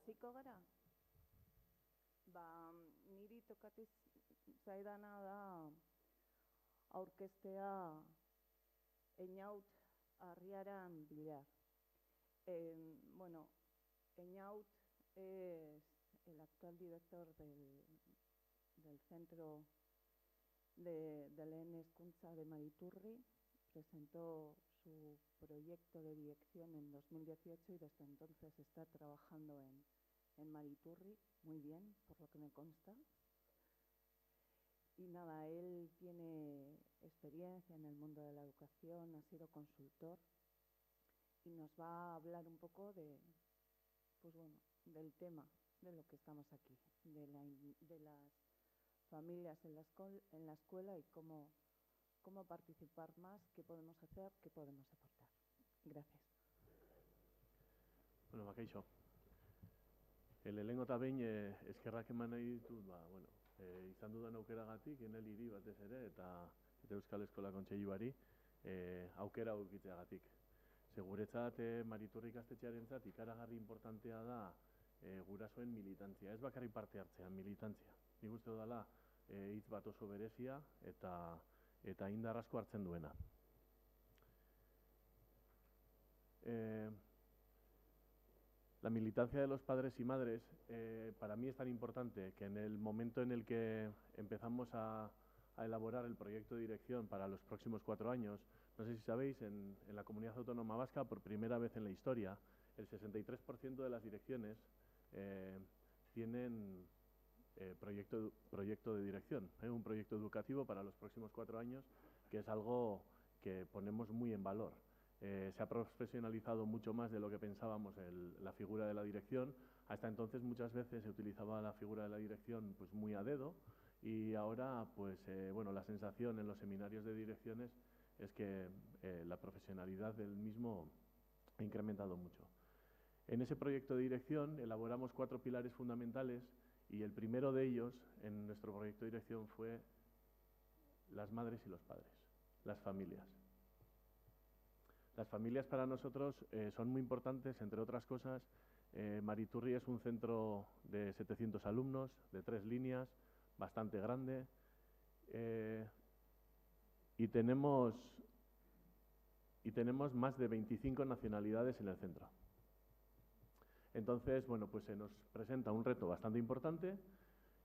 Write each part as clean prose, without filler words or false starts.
hasiko gara? Niri tokatu zaidana da aurkeztea Eñaut Arriaran Villar. Bueno, Eñaut es el actual director del Centro de Lehen Hezkuntza de Mariturri. Presentó su proyecto de dirección en 2018 y desde entonces está trabajando en Mariturri, muy bien, por lo que me consta. Y nada, él tiene experiencia en el mundo de la educación, ha sido consultor y nos va a hablar un poco del tema de lo que estamos aquí, de las familias en la escuela y cómo participar más, qué podemos hacer, qué podemos aportar. Gracias. Bueno, bakaixo. Lehenengo eta behin eskerrak eman nahi ditut, izan dudan aukeragatik, Enel hiri batez ere, eta Euskal Eskola Kontseiluari aukera aukitzeagatik. Guretzat Mariturri ikastetxearentzat ikaragarri importantea da gurasoen militantzia, ez bakarrik parte hartzean militantzia. Nik uste dudala hitz bat oso berezia eta indar asko hartzen duena. La militancia de los padres y madres para mí es tan importante que en el momento en el que empezamos a elaborar el proyecto de dirección para los próximos 4 años, no sé si sabéis, en la Comunidad Autónoma Vasca, por primera vez en la historia, el 63% de las direcciones tienen proyecto de dirección, un proyecto educativo para los próximos 4 años, que es algo que ponemos muy en valor. Se ha profesionalizado mucho más de lo que pensábamos la figura de la dirección. Hasta entonces muchas veces se utilizaba la figura de la dirección pues muy a dedo y ahora la sensación en los seminarios de direcciones es que la profesionalidad del mismo ha incrementado mucho. En ese proyecto de dirección elaboramos 4 pilares fundamentales y el primero de ellos en nuestro proyecto de dirección fue las madres y los padres, las familias. Las familias para nosotros son muy importantes, entre otras cosas. Mariturri es un centro de 700 alumnos, de 3 líneas, bastante grande, y tenemos más de 25 nacionalidades en el centro. Entonces, se nos presenta un reto bastante importante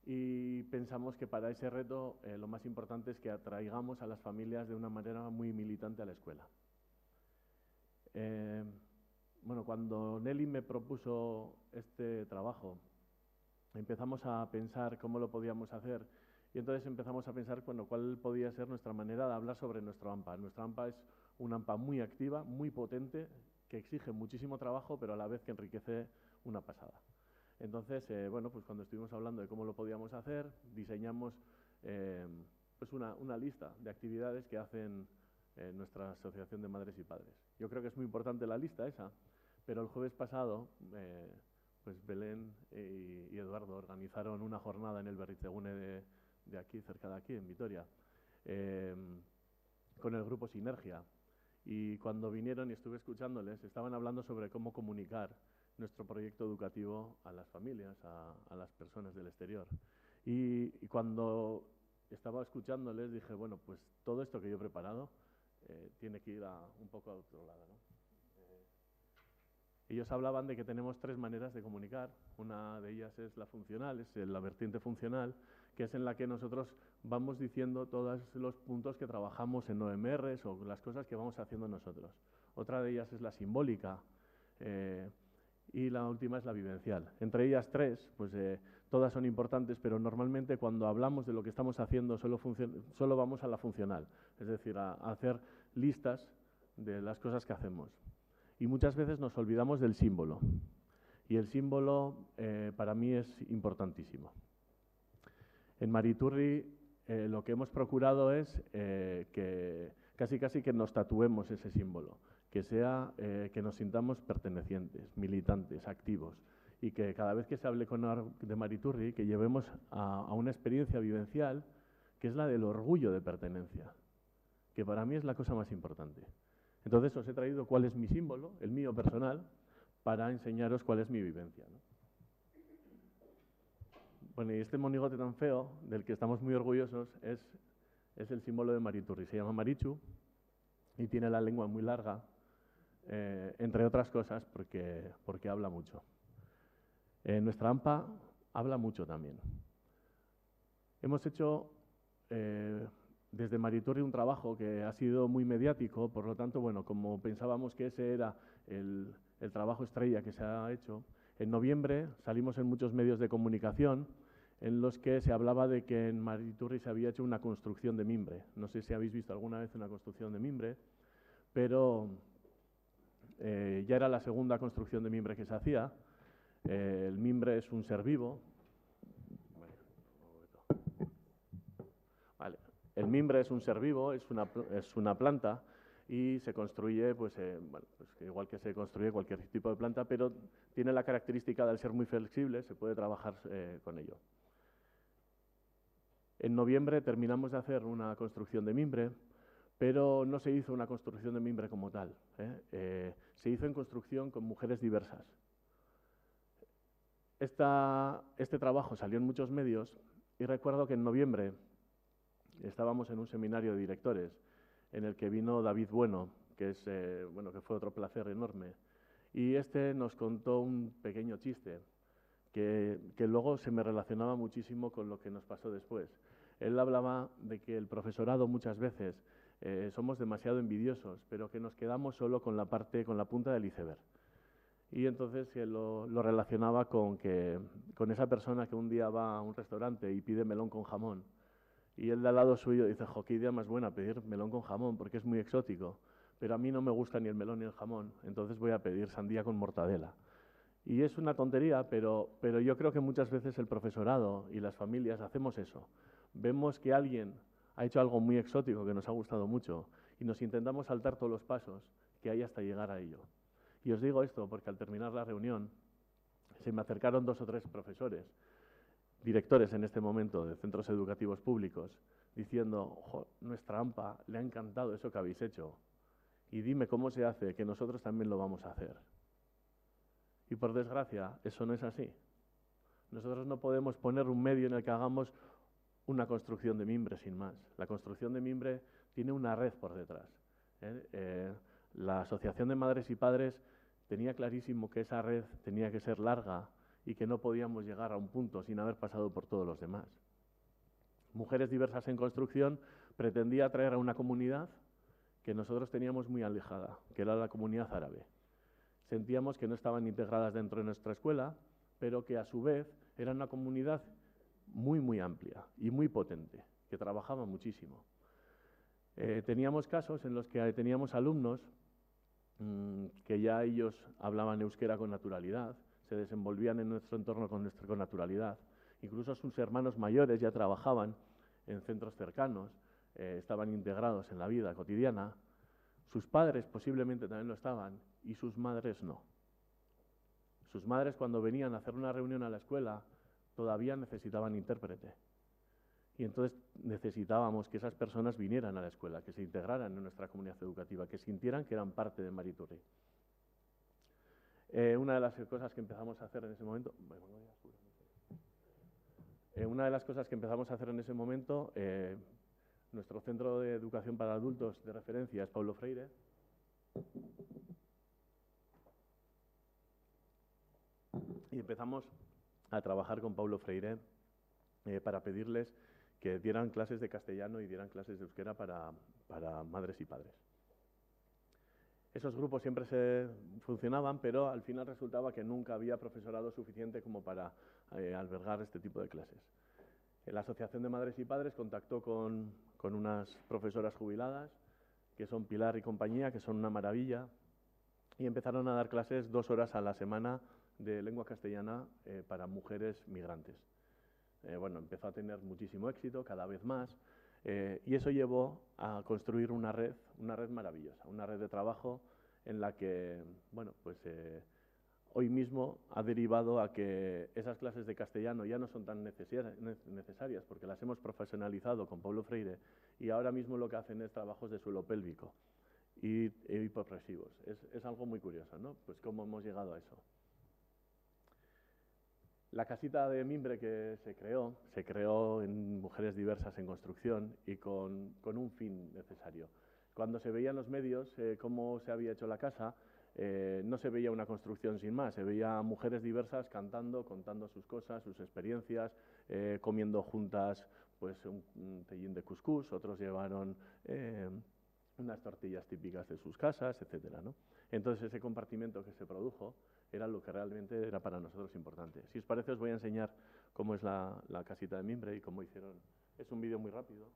y pensamos que para ese reto lo más importante es que atraigamos a las familias de una manera muy militante a la escuela. Cuando Nelly me propuso este trabajo, empezamos a pensar cómo lo podíamos hacer y entonces empezamos a pensar cuál podía ser nuestra manera de hablar sobre nuestro AMPA. Nuestro AMPA es una AMPA muy activa, muy potente, que exige muchísimo trabajo, pero a la vez que enriquece una pasada. Entonces, cuando estuvimos hablando de cómo lo podíamos hacer, diseñamos una lista de actividades que hacen nuestra Asociación de Madres y Padres. Yo creo que es muy importante la lista esa, pero el jueves pasado Belén y Eduardo organizaron una jornada en el Berritzegune de aquí, cerca de aquí, en Vitoria, con el grupo Sinergia. Y cuando vinieron y estuve escuchándoles, estaban hablando sobre cómo comunicar nuestro proyecto educativo a las familias, a las personas del exterior. Y cuando estaba escuchándoles dije, todo esto que yo he preparado tiene que ir un poco a otro lado, ¿no? Ellos hablaban de que tenemos 3 maneras de comunicar. Una de ellas es la funcional, es la vertiente funcional, que es en la que nosotros vamos diciendo todos los puntos que trabajamos en OMRs o las cosas que vamos haciendo nosotros. Otra de ellas es la simbólica y la última es la vivencial. Entre ellas 3, todas son importantes, pero normalmente cuando hablamos de lo que estamos haciendo solo vamos a la funcional, es decir, a hacer listas de las cosas que hacemos. Y muchas veces nos olvidamos del símbolo. Y el símbolo para mí es importantísimo. En Mariturri lo que hemos procurado es que casi que nos tatuemos ese símbolo, que nos sintamos pertenecientes, militantes, activos, y que cada vez que se hable de Mariturri, que llevemos a una experiencia vivencial que es la del orgullo de pertenencia, que para mí es la cosa más importante. Entonces os he traído cuál es mi símbolo, el mío personal, para enseñaros cuál es mi vivencia, ¿no? Bueno, y este monigote tan feo, del que estamos muy orgullosos, es el símbolo de Mariturri. Se llama Marichu y tiene la lengua muy larga, entre otras cosas porque habla mucho. Nuestra AMPA habla mucho también. Hemos hecho desde Mariturri un trabajo que ha sido muy mediático, por lo tanto, bueno, como pensábamos que ese era el trabajo estrella que se ha hecho, en noviembre salimos en muchos medios de comunicación en los que se hablaba de que en Mariturri se había hecho una construcción de mimbre. No sé si habéis visto alguna vez una construcción de mimbre, pero ya era la segunda construcción de mimbre que se hacía. El mimbre es un ser vivo. Vale. El mimbre es un ser vivo, es una planta y se construye, pues igual que se construye cualquier tipo de planta, pero tiene la característica de al ser muy flexible, se puede trabajar con ello. En noviembre terminamos de hacer una construcción de mimbre, pero no se hizo una construcción de mimbre como tal. Se hizo en construcción con mujeres diversas. Este trabajo salió en muchos medios y recuerdo que en noviembre estábamos en un seminario de directores en el que vino David Bueno, que fue otro placer enorme, y nos contó un pequeño chiste que luego se me relacionaba muchísimo con lo que nos pasó después. Él hablaba de que el profesorado muchas veces somos demasiado envidiosos, pero que nos quedamos solo con la punta del iceberg. Y entonces lo relacionaba con esa persona que un día va a un restaurante y pide melón con jamón, y el de al lado suyo dice: jo, qué idea más buena pedir melón con jamón, porque es muy exótico, pero a mí no me gusta ni el melón ni el jamón, entonces voy a pedir sandía con mortadela. Y es una tontería, pero yo creo que muchas veces el profesorado y las familias hacemos eso. Vemos que alguien ha hecho algo muy exótico que nos ha gustado mucho y nos intentamos saltar todos los pasos que hay hasta llegar a ello. Y os digo esto porque al terminar la reunión se me acercaron 2 o 3 profesores, directores en este momento de centros educativos públicos, diciendo: nuestra AMPA le ha encantado eso que habéis hecho y dime cómo se hace, que nosotros también lo vamos a hacer. Y por desgracia, eso no es así. Nosotros no podemos poner un medio en el que hagamos una construcción de mimbre sin más. La construcción de mimbre tiene una red por detrás. La Asociación de Madres y Padres tenía clarísimo que esa red tenía que ser larga y que no podíamos llegar a un punto sin haber pasado por todos los demás. Mujeres Diversas en Construcción pretendía atraer a una comunidad que nosotros teníamos muy alejada, que era la comunidad árabe. Sentíamos que no estaban integradas dentro de nuestra escuela, pero que a su vez era una comunidad muy, muy amplia y muy potente, que trabajaba muchísimo. Teníamos casos en los que teníamos alumnos que ya ellos hablaban euskera con naturalidad, se desenvolvían en nuestro entorno con naturalidad. Incluso sus hermanos mayores ya trabajaban en centros cercanos, estaban integrados en la vida cotidiana. Sus padres posiblemente también lo estaban y sus madres no. Sus madres, cuando venían a hacer una reunión a la escuela, todavía necesitaban intérprete. Y entonces necesitábamos que esas personas vinieran a la escuela, que se integraran en nuestra comunidad educativa, que sintieran que eran parte de Mariturri. Una de las cosas que empezamos a hacer en ese momento... nuestro centro de educación para adultos de referencia es Paulo Freire. Y empezamos a trabajar con Paulo Freire para pedirles que dieran clases de castellano y dieran clases de euskera para madres y padres. Esos grupos siempre funcionaban, pero al final resultaba que nunca había profesorado suficiente como para albergar este tipo de clases. La Asociación de Madres y Padres contactó con unas profesoras jubiladas, que son Pilar y compañía, que son una maravilla, y empezaron a dar clases 2 horas a la semana de lengua castellana para mujeres migrantes. Empezó a tener muchísimo éxito, cada vez más, y eso llevó a construir una red maravillosa, una red de trabajo en la que, hoy mismo ha derivado a que esas clases de castellano ya no son tan necesarias porque las hemos profesionalizado con Paulo Freire y ahora mismo lo que hacen es trabajos de suelo pélvico y hipopresivos. Es algo muy curioso, ¿no? Pues cómo hemos llegado a eso. La casita de mimbre que se creó en mujeres diversas en construcción y con un fin necesario. Cuando se veían los medios cómo se había hecho la casa, no se veía una construcción sin más, se veía mujeres diversas cantando, contando sus cosas, sus experiencias, comiendo juntas pues un tellín de cuscús, otros llevaron unas tortillas típicas de sus casas, etcétera, ¿no? Entonces ese compartimiento que se produjo era lo que realmente era para nosotros importante. Si os parece os voy a enseñar cómo es la casita de mimbre y cómo hicieron. Es un vídeo muy rápido.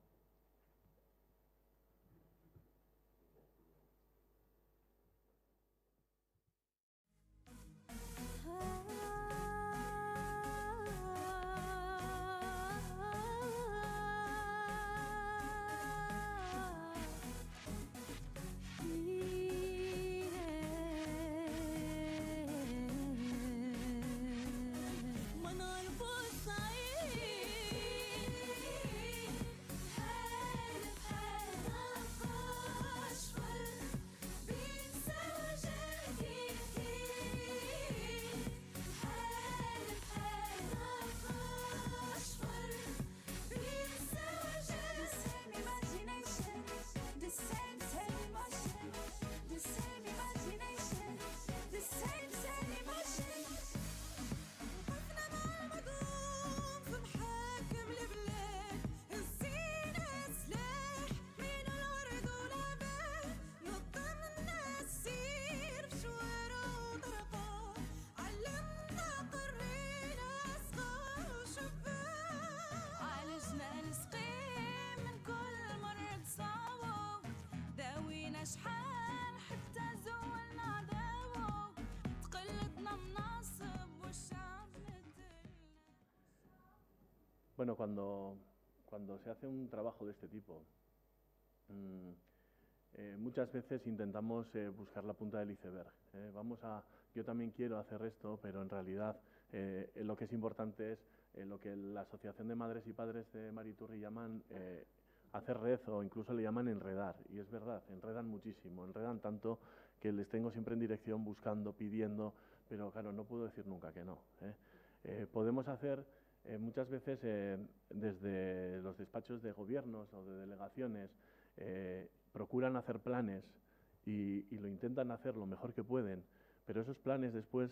Bueno, cuando se hace un trabajo de este tipo, muchas veces intentamos buscar la punta del iceberg. Yo también quiero hacer esto, pero en realidad lo que es importante es lo que la Asociación de Madres y Padres de Mariturri llaman hacer red, o incluso le llaman enredar. Y es verdad, enredan muchísimo, enredan tanto que les tengo siempre en dirección buscando, pidiendo, pero claro, no puedo decir nunca que no. Podemos hacer muchas veces desde los despachos de gobiernos o de delegaciones procuran hacer planes y lo intentan hacer lo mejor que pueden, pero esos planes después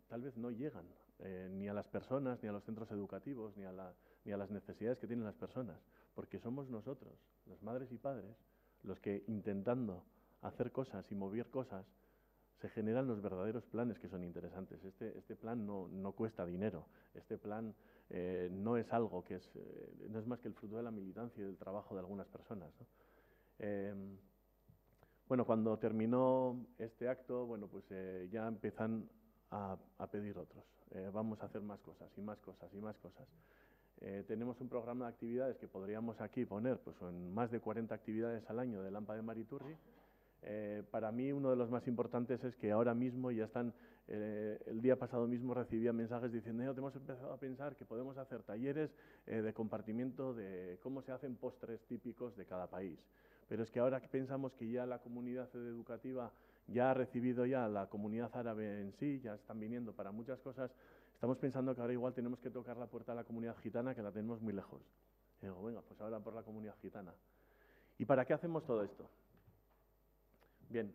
tal vez no llegan ni a las personas, ni a los centros educativos, ni a las necesidades que tienen las personas, porque somos nosotros, las madres y padres, los que intentando hacer cosas y mover cosas se generan los verdaderos planes que son interesantes. Este plan no cuesta dinero, este plan no es algo que no es más que el fruto de la militancia y del trabajo de algunas personas, ¿no? Bueno, cuando terminó este acto, bueno, pues ya empiezan a pedir otros. Vamos a hacer más cosas y más cosas y más cosas. Tenemos un programa de actividades que podríamos aquí poner, pues en más de 40 actividades al año del AMPA de Mariturri. Para mí uno de los más importantes es que ahora mismo ya están, el día pasado mismo recibía mensajes diciendo hemos empezado a pensar que podemos hacer talleres de compartimiento de cómo se hacen postres típicos de cada país. Pero es que ahora que pensamos que ya la comunidad educativa ya ha recibido ya la comunidad árabe en sí, ya están viniendo para muchas cosas, estamos pensando que ahora igual tenemos que tocar la puerta a la comunidad gitana, que la tenemos muy lejos. Y digo, venga, pues ahora por la comunidad gitana. ¿Y para qué hacemos todo esto? Bien,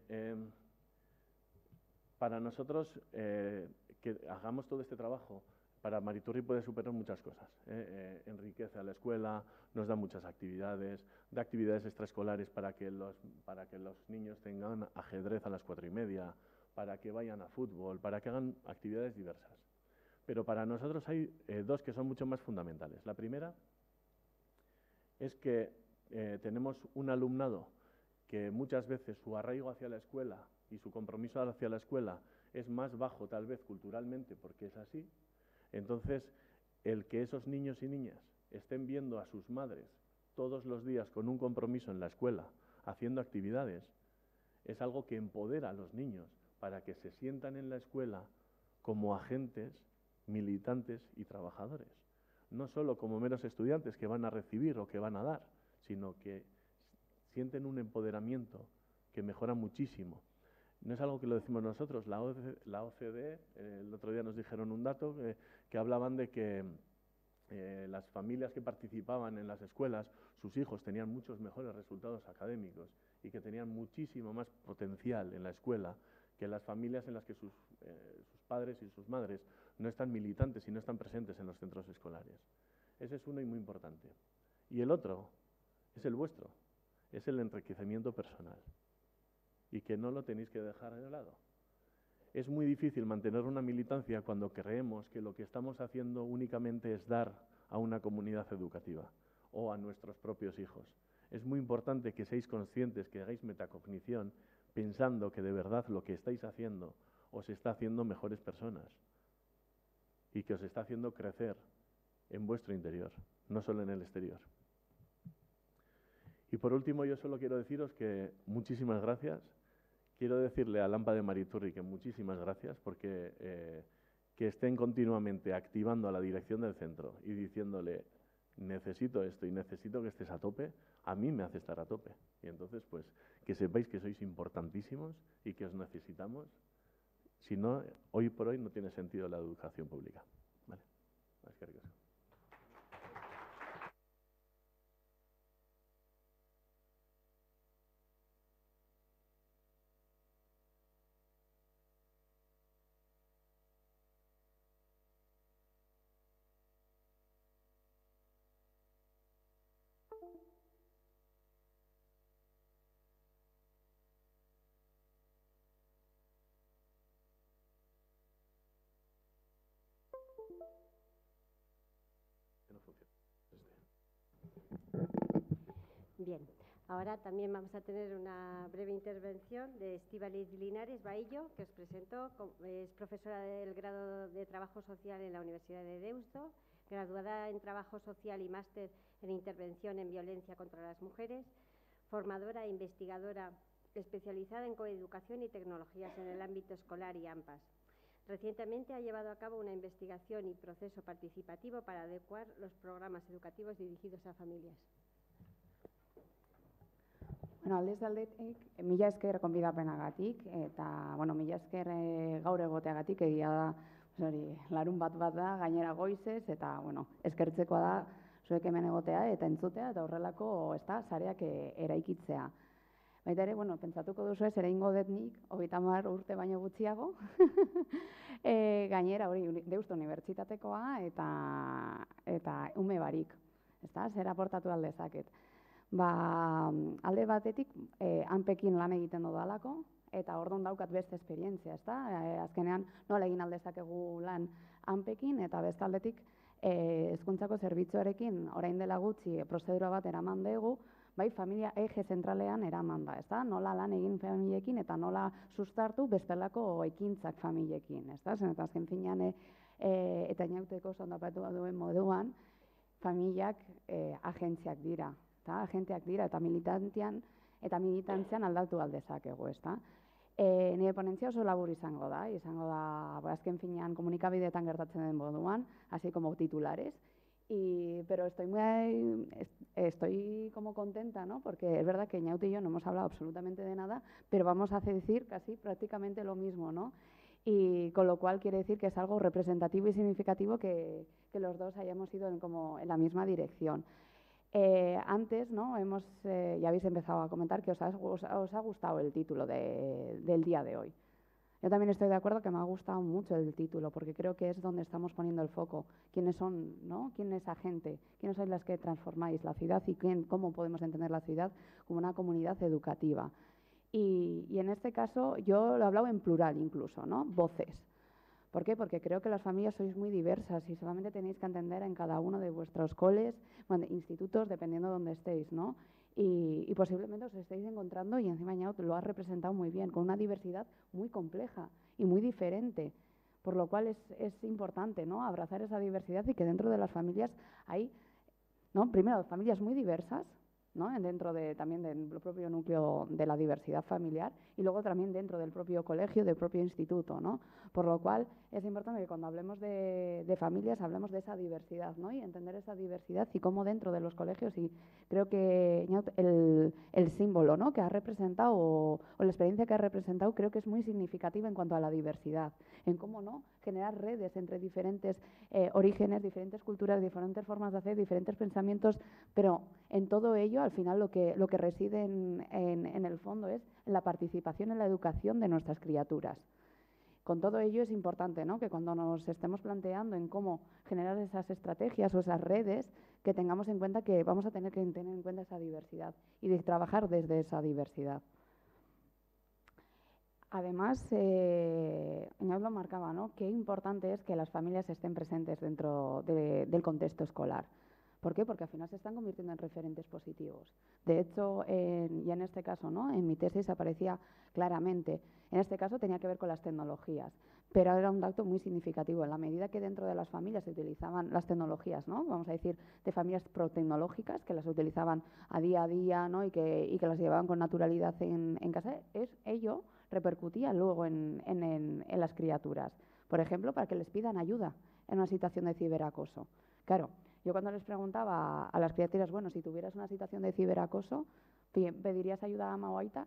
para nosotros que hagamos todo este trabajo, para Mariturri puede superar muchas cosas. Enriquece a la escuela, nos da muchas actividades, da actividades extraescolares para que los niños tengan ajedrez a las 4:30, para que vayan a fútbol, para que hagan actividades diversas. Pero para nosotros hay dos que son mucho más fundamentales. La primera es que tenemos un alumnado que muchas veces su arraigo hacia la escuela y su compromiso hacia la escuela es más bajo tal vez culturalmente porque es así. Entonces, el que esos niños y niñas estén viendo a sus madres todos los días con un compromiso en la escuela, haciendo actividades, es algo que empodera a los niños para que se sientan en la escuela como agentes, militantes y trabajadores. No solo como meros estudiantes que van a recibir o que van a dar, sino que sienten un empoderamiento que mejora muchísimo. No es algo que lo decimos nosotros. La OCDE, el otro día nos dijeron un dato que hablaban de que las familias que participaban en las escuelas, sus hijos tenían muchos mejores resultados académicos y que tenían muchísimo más potencial en la escuela que las familias en las que sus padres y sus madres no están militantes y no están presentes en los centros escolares. Ese es uno y muy importante. Y el otro es el vuestro, es el enriquecimiento personal y que no lo tenéis que dejar de lado. Es muy difícil mantener una militancia cuando creemos que lo que estamos haciendo únicamente es dar a una comunidad educativa o a nuestros propios hijos. Es muy importante que seáis conscientes, que hagáis metacognición, pensando que de verdad lo que estáis haciendo os está haciendo mejores personas y que os está haciendo crecer en vuestro interior, no solo en el exterior. Y por último, yo solo quiero deciros que muchísimas gracias. Quiero decirle a Lampa de Mariturri que muchísimas gracias porque que estén continuamente activando a la dirección del centro y diciéndole necesito esto y necesito que estés a tope, a mí me hace estar a tope. Y entonces, pues, que sepáis que sois importantísimos y que os necesitamos. Si no, hoy por hoy no tiene sentido la educación pública. Vale. Bien, ahora también vamos a tener una breve intervención de Estíbaliz Linares Baillo, que os presento. Es profesora del grado de Trabajo Social en la Universidad de Deusto, graduada en Trabajo Social y máster en Intervención en Violencia contra las Mujeres, formadora e investigadora especializada en coeducación y tecnologías en el ámbito escolar y AMPAs. Recientemente ha llevado a cabo una investigación y proceso participativo para adecuar los programas educativos dirigidos a familias. Bueno, aldez aldetik, mila esker gonbidapenagatik eta mila esker gaur egoteagatik, egia da larun bat da gainera goizez eta eskertzekoa da zuek hemen egotea eta entzutea eta horrelako sareak eraikitzea. Baita ere, pentsatuko duzu ez, ere ingo dut nik, 30 urte baino gutxiago, gainera hori Deusto Unibertsitatekoa eta ume barik, zer aportatu aldezaket. Alde batetik, hanpekin lan egiten dudalako, eta orduan daukat beste esperientzia, azkenean nola egin aldezakegu lan hanpekin, eta bestaldetik hezkuntzako zerbitzuarekin orain dela gutxi prozedura bat eraman dugu, bai familia eje zentralean eraman da, nola lan egin familiekin eta nola sustartu bestelako ekintzak familiekin, eta azken finean eta inauteko sondapatu duen moduan, familiak agentziak dira. Agenteak dira eta militantzian aldatu aldezakegu, ezta. Nire ponentzia oso labur izango da, azken finean komunikabideetan gertatzen den moduan, así como titulares, pero estoy como contenta, ¿no? Porque es verdad que Ñaute y yo no hemos hablado absolutamente de nada, pero vamos a decir casi prácticamente lo mismo, ¿no? Y con lo cual quiere decir que es algo representativo y significativo que los dos hayamos ido en la misma dirección. Antes, ¿no? Ya habéis empezado a comentar que os ha gustado el título del día de hoy. Yo también estoy de acuerdo que me ha gustado mucho el título, porque creo que es donde estamos poniendo el foco. ¿Quiénes son, ¿no? ¿Quién es esa gente? ¿Quiénes sois las que transformáis la ciudad y cómo podemos entender la ciudad como una comunidad educativa? Y en este caso yo lo he hablado en plural incluso, ¿no? Voces. ¿Por qué? Porque creo que las familias sois muy diversas y solamente tenéis que entender en cada uno de vuestros coles, institutos, dependiendo de donde estéis, ¿no? Y posiblemente os estéis encontrando, y encima Ñaut lo ha representado muy bien, con una diversidad muy compleja y muy diferente, por lo cual es importante, ¿no? Abrazar esa diversidad y que dentro de las familias hay, ¿no? Primero, familias muy diversas, ¿no? Dentro también del propio núcleo de la diversidad familiar y luego también dentro del propio colegio, del propio instituto, ¿no? Por lo cual es importante que cuando hablemos de familias hablemos de esa diversidad, ¿no? Y entender esa diversidad y cómo dentro de los colegios, y creo que el símbolo, ¿no?, que ha representado o la experiencia que ha representado, creo que es muy significativa en cuanto a la diversidad, en cómo, ¿no?, generar redes entre diferentes orígenes, diferentes culturas, diferentes formas de hacer, diferentes pensamientos, pero en todo ello, al final, lo que reside en el fondo es la participación en la educación de nuestras criaturas. Con todo ello es importante, ¿no?, que cuando nos estemos planteando en cómo generar esas estrategias o esas redes, que tengamos en cuenta que vamos a tener que tener en cuenta esa diversidad y de trabajar desde esa diversidad. Además, ya os lo marcaba, ¿no?, qué importante es que las familias estén presentes dentro del contexto escolar. ¿Por qué? Porque al final se están convirtiendo en referentes positivos. De hecho, y en este caso, ¿no?, en mi tesis aparecía claramente, en este caso tenía que ver con las tecnologías, pero era un dato muy significativo. En la medida que dentro de las familias se utilizaban las tecnologías, ¿no?, vamos a decir, de familias protecnológicas, que las utilizaban a día, ¿no?, y que las llevaban con naturalidad en casa, ello repercutía luego en las criaturas. Por ejemplo, para que les pidan ayuda en una situación de ciberacoso. Claro, yo cuando les preguntaba a las criaturas, bueno, si tuvieras una situación de ciberacoso, ¿pedirías ayuda a mamá o aita?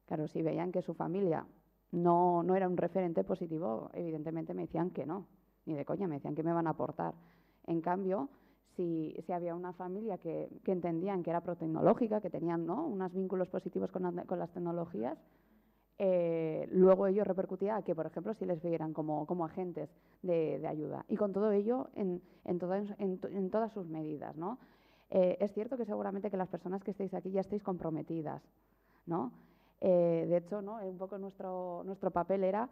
Claro, si veían que su familia no era un referente positivo, evidentemente me decían que no, ni de coña, me decían que me van a aportar. En cambio, si había una familia que entendían que era protecnológica, que tenían, ¿no?, unos vínculos positivos con las tecnologías, luego ello repercutía a que, por ejemplo, si les vieran como agentes de ayuda. Y con todo ello en todas sus medidas, ¿no? Es cierto que seguramente que las personas que estéis aquí ya estéis comprometidas, ¿no? De hecho, ¿no?, un poco nuestro papel era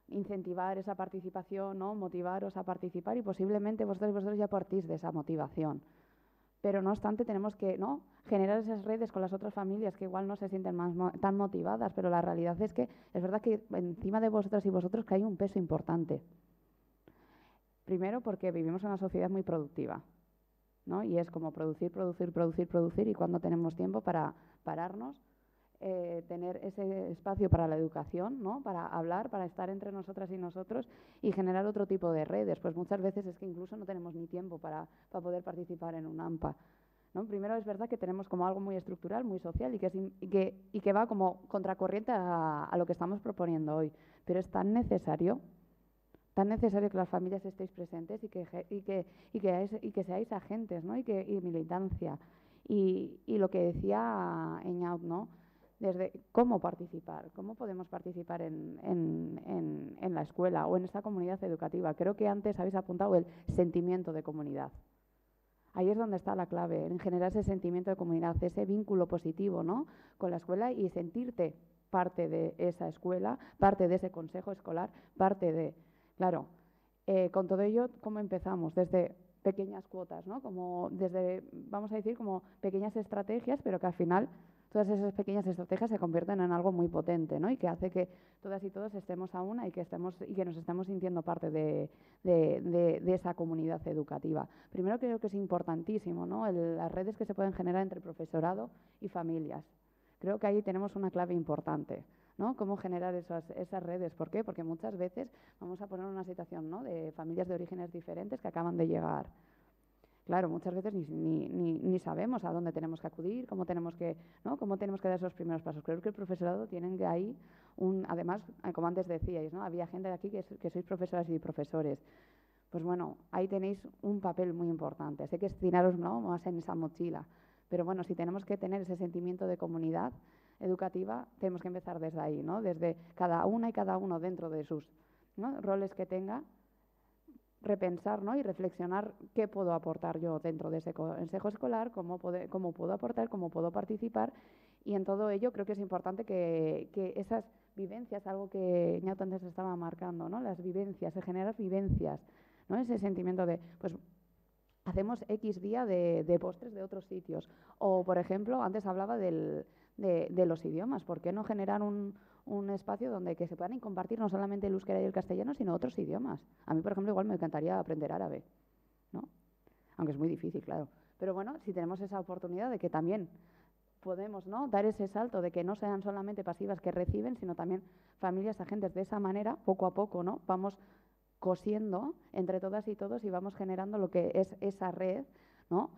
incentivar esa participación, ¿no?, motivaros a participar, y posiblemente vosotros ya partís de esa motivación. Pero no obstante tenemos que, ¿no?, generar esas redes con las otras familias que igual no se sienten tan motivadas, pero la realidad es que es verdad que encima de vosotras y vosotros que hay un peso importante. Primero porque vivimos en una sociedad muy productiva, ¿no?, y es como producir, y cuando tenemos tiempo para pararnos, tener ese espacio para la educación, ¿no?, para hablar, para estar entre nosotras y nosotros y generar otro tipo de redes. Pues muchas veces es que incluso no tenemos ni tiempo para poder participar en un AMPA, ¿no? Primero es verdad que tenemos como algo muy estructural, muy social y que va como contracorriente a lo que estamos proponiendo hoy, pero es tan necesario que las familias estéis presentes y que seáis agentes, ¿no?, y militancia. Y lo que decía Eñaut, ¿no?, desde cómo participar, cómo podemos participar en la escuela o en esta comunidad educativa. Creo que antes habéis apuntado el sentimiento de comunidad. Ahí es donde está la clave, en generar ese sentimiento de comunidad, ese vínculo positivo, ¿no?, con la escuela y sentirte parte de esa escuela, parte de ese consejo escolar, parte de... Claro, con todo ello, ¿cómo empezamos? Desde pequeñas cuotas, ¿no?, como desde, vamos a decir, como pequeñas estrategias, pero que al final todas esas pequeñas estrategias se convierten en algo muy potente, ¿no?, y que hace que todas y todos estemos a una y que nos estemos sintiendo parte de esa comunidad educativa. Primero creo que es importantísimo, ¿no?, las redes que se pueden generar entre profesorado y familias. Creo que ahí tenemos una clave importante, ¿no?, cómo generar esas redes. ¿Por qué? Porque muchas veces vamos a poner una situación, ¿no?, de familias de orígenes diferentes que acaban de llegar. Claro, muchas veces ni sabemos a dónde tenemos que acudir, cómo tenemos que dar esos primeros pasos. Creo que el profesorado tiene que ahí, además, como antes decíais, ¿no?, había gente de aquí que sois profesoras y profesores. Pues bueno, ahí tenéis un papel muy importante. Sé que estiraros, ¿no?, más en esa mochila, pero bueno, si tenemos que tener ese sentimiento de comunidad educativa, tenemos que empezar desde ahí, ¿no?, desde cada una y cada uno dentro de sus, ¿no?, roles que tenga, repensar, ¿no?, y reflexionar qué puedo aportar yo dentro de ese consejo escolar, cómo puedo aportar, cómo puedo participar, y en todo ello creo que es importante que esas vivencias, algo que Ñaut antes estaba marcando, ¿no?, las vivencias, se generan vivencias, ¿no?, ese sentimiento de, pues, hacemos X día de postres de otros sitios, o por ejemplo, antes hablaba de los idiomas. ¿Por qué no generar un espacio donde que se puedan compartir no solamente el euskera y el castellano, sino otros idiomas? A mí, por ejemplo, igual me encantaría aprender árabe, ¿no?, aunque es muy difícil, claro. Pero bueno, si tenemos esa oportunidad de que también podemos, ¿no?, dar ese salto de que no sean solamente pasivas que reciben, sino también familias, agentes, de esa manera, poco a poco, ¿no?, vamos cosiendo entre todas y todos y vamos generando lo que es esa red, ¿no?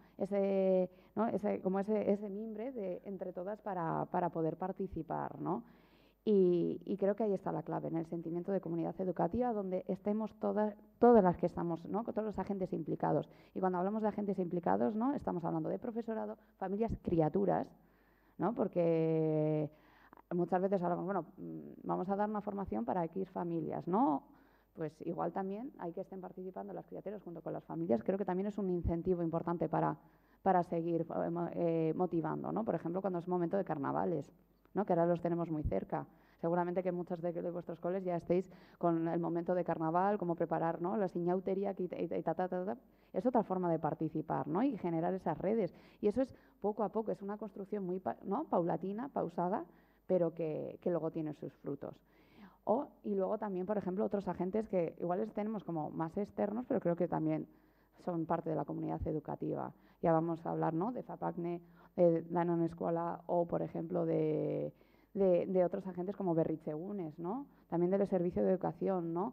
Como ese mimbre entre todas para poder participar, ¿no? Y creo que ahí está la clave, en el sentimiento de comunidad educativa, donde estemos todas las que estamos, ¿no? Con todos los agentes implicados. Y cuando hablamos de agentes implicados, ¿no? Estamos hablando de profesorado, familias, criaturas, ¿no? Porque muchas veces hablamos, bueno, vamos a dar una formación para X familias, ¿no? Pues igual también hay que estén participando las criaturas junto con las familias. Creo que también es un incentivo importante para seguir motivando, ¿no? Por ejemplo, cuando es momento de carnavales, ¿no? Que ahora los tenemos muy cerca. Seguramente que muchos de vuestros coles ya estéis con el momento de carnaval, cómo preparar, ¿no? La siñautería es otra forma de participar, ¿no? Y generar esas redes. Y eso es poco a poco, es una construcción muy paulatina, pausada, pero que luego tiene sus frutos. Y luego también, por ejemplo, otros agentes que igual les tenemos como más externos, pero creo que también son parte de la comunidad educativa. Ya vamos a hablar, ¿no? De FAPACNE, de la non-escuela o, por ejemplo, de otros agentes como Berritzegunes, ¿no? También del servicio de educación, ¿no?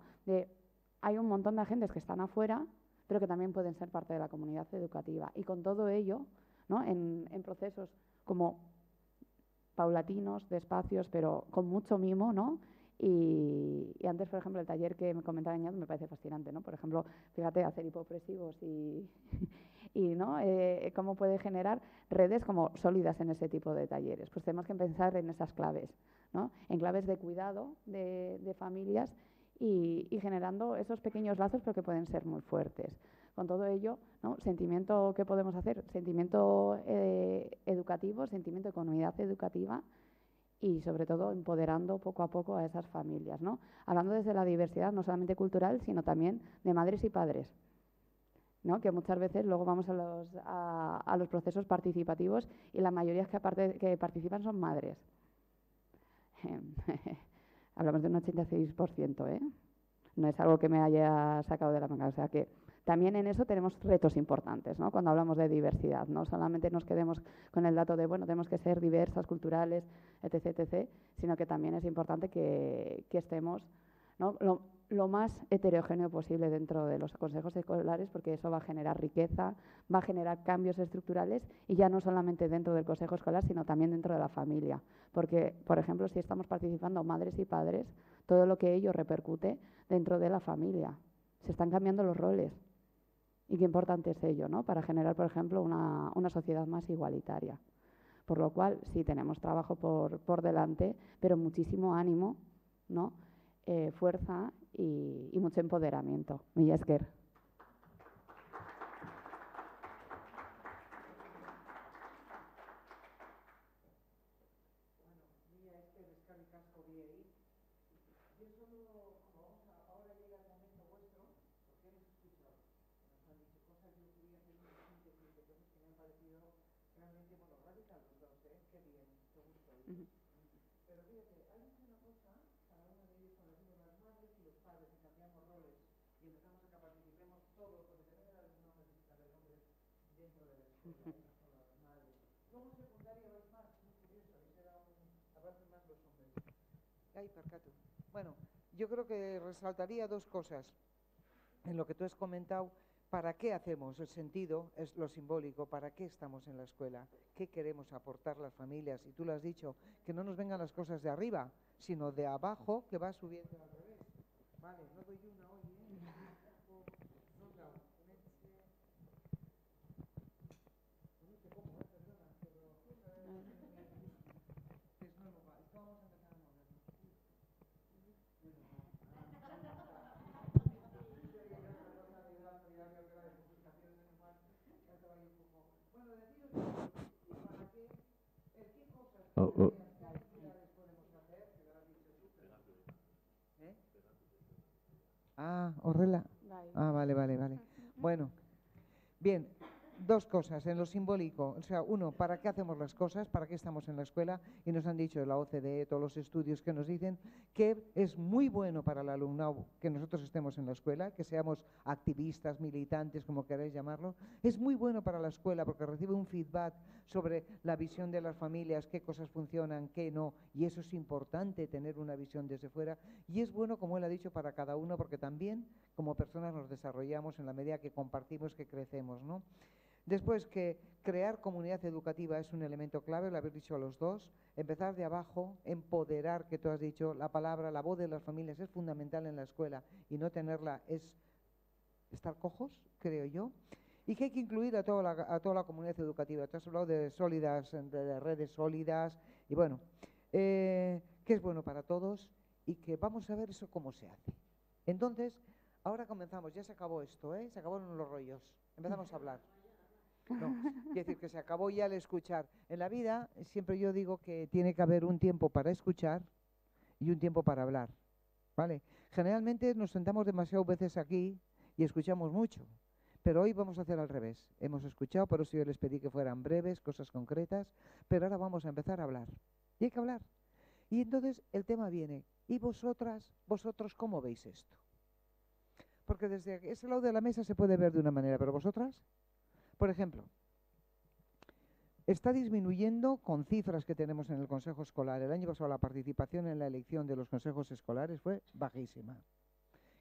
Hay un montón de agentes que están afuera, pero que también pueden ser parte de la comunidad educativa. Y con todo ello, ¿no? En procesos como paulatinos, despacios, pero con mucho mimo, ¿no? Y antes, por ejemplo, el taller que me comentaba Iñigo me parece fascinante, ¿no? Por ejemplo, fíjate, hacer hipopresivos y ¿no? Cómo puede generar redes como sólidas en ese tipo de talleres. Pues tenemos que pensar en esas claves, ¿no? En claves de cuidado de familias y generando esos pequeños lazos, pero que pueden ser muy fuertes. Con todo ello, ¿no? Sentimiento, ¿qué podemos hacer? Sentimiento educativo, sentimiento de comunidad educativa y, sobre todo, empoderando poco a poco a esas familias, ¿no? Hablando desde la diversidad, no solamente cultural, sino también de madres y padres, ¿no? Que muchas veces luego vamos a los procesos participativos y la mayoría que participan son madres. Hablamos de un 86%, ¿eh? No es algo que me haya sacado de la manga, o sea que también en eso tenemos retos importantes, ¿no? Cuando hablamos de diversidad, no solamente nos quedemos con el dato de, bueno, tenemos que ser diversas, culturales, etc., etc., sino que también es importante que estemos, ¿no? Lo más heterogéneo posible dentro de los consejos escolares, porque eso va a generar riqueza, va a generar cambios estructurales y ya no solamente dentro del consejo escolar, sino también dentro de la familia. Porque, por ejemplo, si estamos participando madres y padres, todo lo que ello repercute dentro de la familia. Se están cambiando los roles. Y qué importante es ello, ¿no? Para generar, por ejemplo, una sociedad más igualitaria. Por lo cual, sí, tenemos trabajo por delante, pero muchísimo ánimo, ¿no? Fuerza y mucho empoderamiento. Mila esker. Bueno, yo creo que resaltaría dos cosas en lo que tú has comentado. ¿Para qué hacemos? El sentido es lo simbólico. ¿Para qué estamos en la escuela? ¿Qué queremos aportar las familias? Y tú lo has dicho, que no nos vengan las cosas de arriba, sino de abajo, que va subiendo al revés. Vale, no doy una hoy, ¿eh? Horrela. Vale. Bueno, bien, dos cosas en lo simbólico. O sea, uno, ¿para qué hacemos las cosas? ¿Para qué estamos en la escuela? Y nos han dicho de la OCDE, todos los estudios que nos dicen que es muy bueno para el alumnado que nosotros estemos en la escuela, que seamos activistas, militantes, como queráis llamarlo. Es muy bueno para la escuela porque recibe un feedback sobre la visión de las familias, qué cosas funcionan, qué no, y eso es importante, tener una visión desde fuera. Y es bueno, como él ha dicho, para cada uno, porque también como personas nos desarrollamos en la medida que compartimos, que crecemos, ¿no? Después, que crear comunidad educativa es un elemento clave, lo habéis dicho los dos. Empezar de abajo, empoderar, que tú has dicho, la palabra, la voz de las familias es fundamental en la escuela y no tenerla es estar cojos, creo yo. Y que hay que incluir a toda la comunidad educativa. Tú has hablado de sólidas, de redes sólidas, y bueno, que es bueno para todos y que vamos a ver eso cómo se hace. Entonces, ahora comenzamos, ya se acabó esto, se acabaron los rollos, empezamos a hablar. No, quiere decir que se acabó ya el escuchar. En la vida siempre yo digo que tiene que haber un tiempo para escuchar y un tiempo para hablar, ¿vale? Generalmente nos sentamos demasiadas veces aquí y escuchamos mucho, pero hoy vamos a hacer al revés. Hemos escuchado, por eso yo les pedí que fueran breves, cosas concretas, pero ahora vamos a empezar a hablar. Y hay que hablar. Y entonces el tema viene, ¿y vosotros cómo veis esto? Porque desde ese lado de la mesa se puede ver de una manera, pero vosotras, por ejemplo, está disminuyendo con cifras que tenemos en el Consejo Escolar. El año pasado la participación en la elección de los consejos escolares fue bajísima.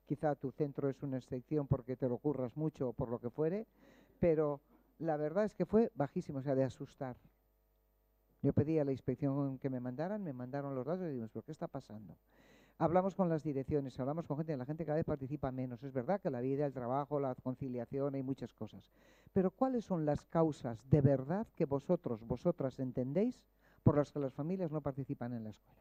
Quizá tu centro es una excepción porque te lo curras mucho o por lo que fuere, pero la verdad es que fue bajísimo, o sea, de asustar. Yo pedí a la inspección que me mandaron los datos y dijimos, ¿pero qué está pasando? Hablamos con las direcciones, hablamos con gente, la gente cada vez participa menos. Es verdad que la vida, el trabajo, la conciliación, hay muchas cosas. Pero ¿cuáles son las causas de verdad que vosotras entendéis por las que las familias no participan en la escuela?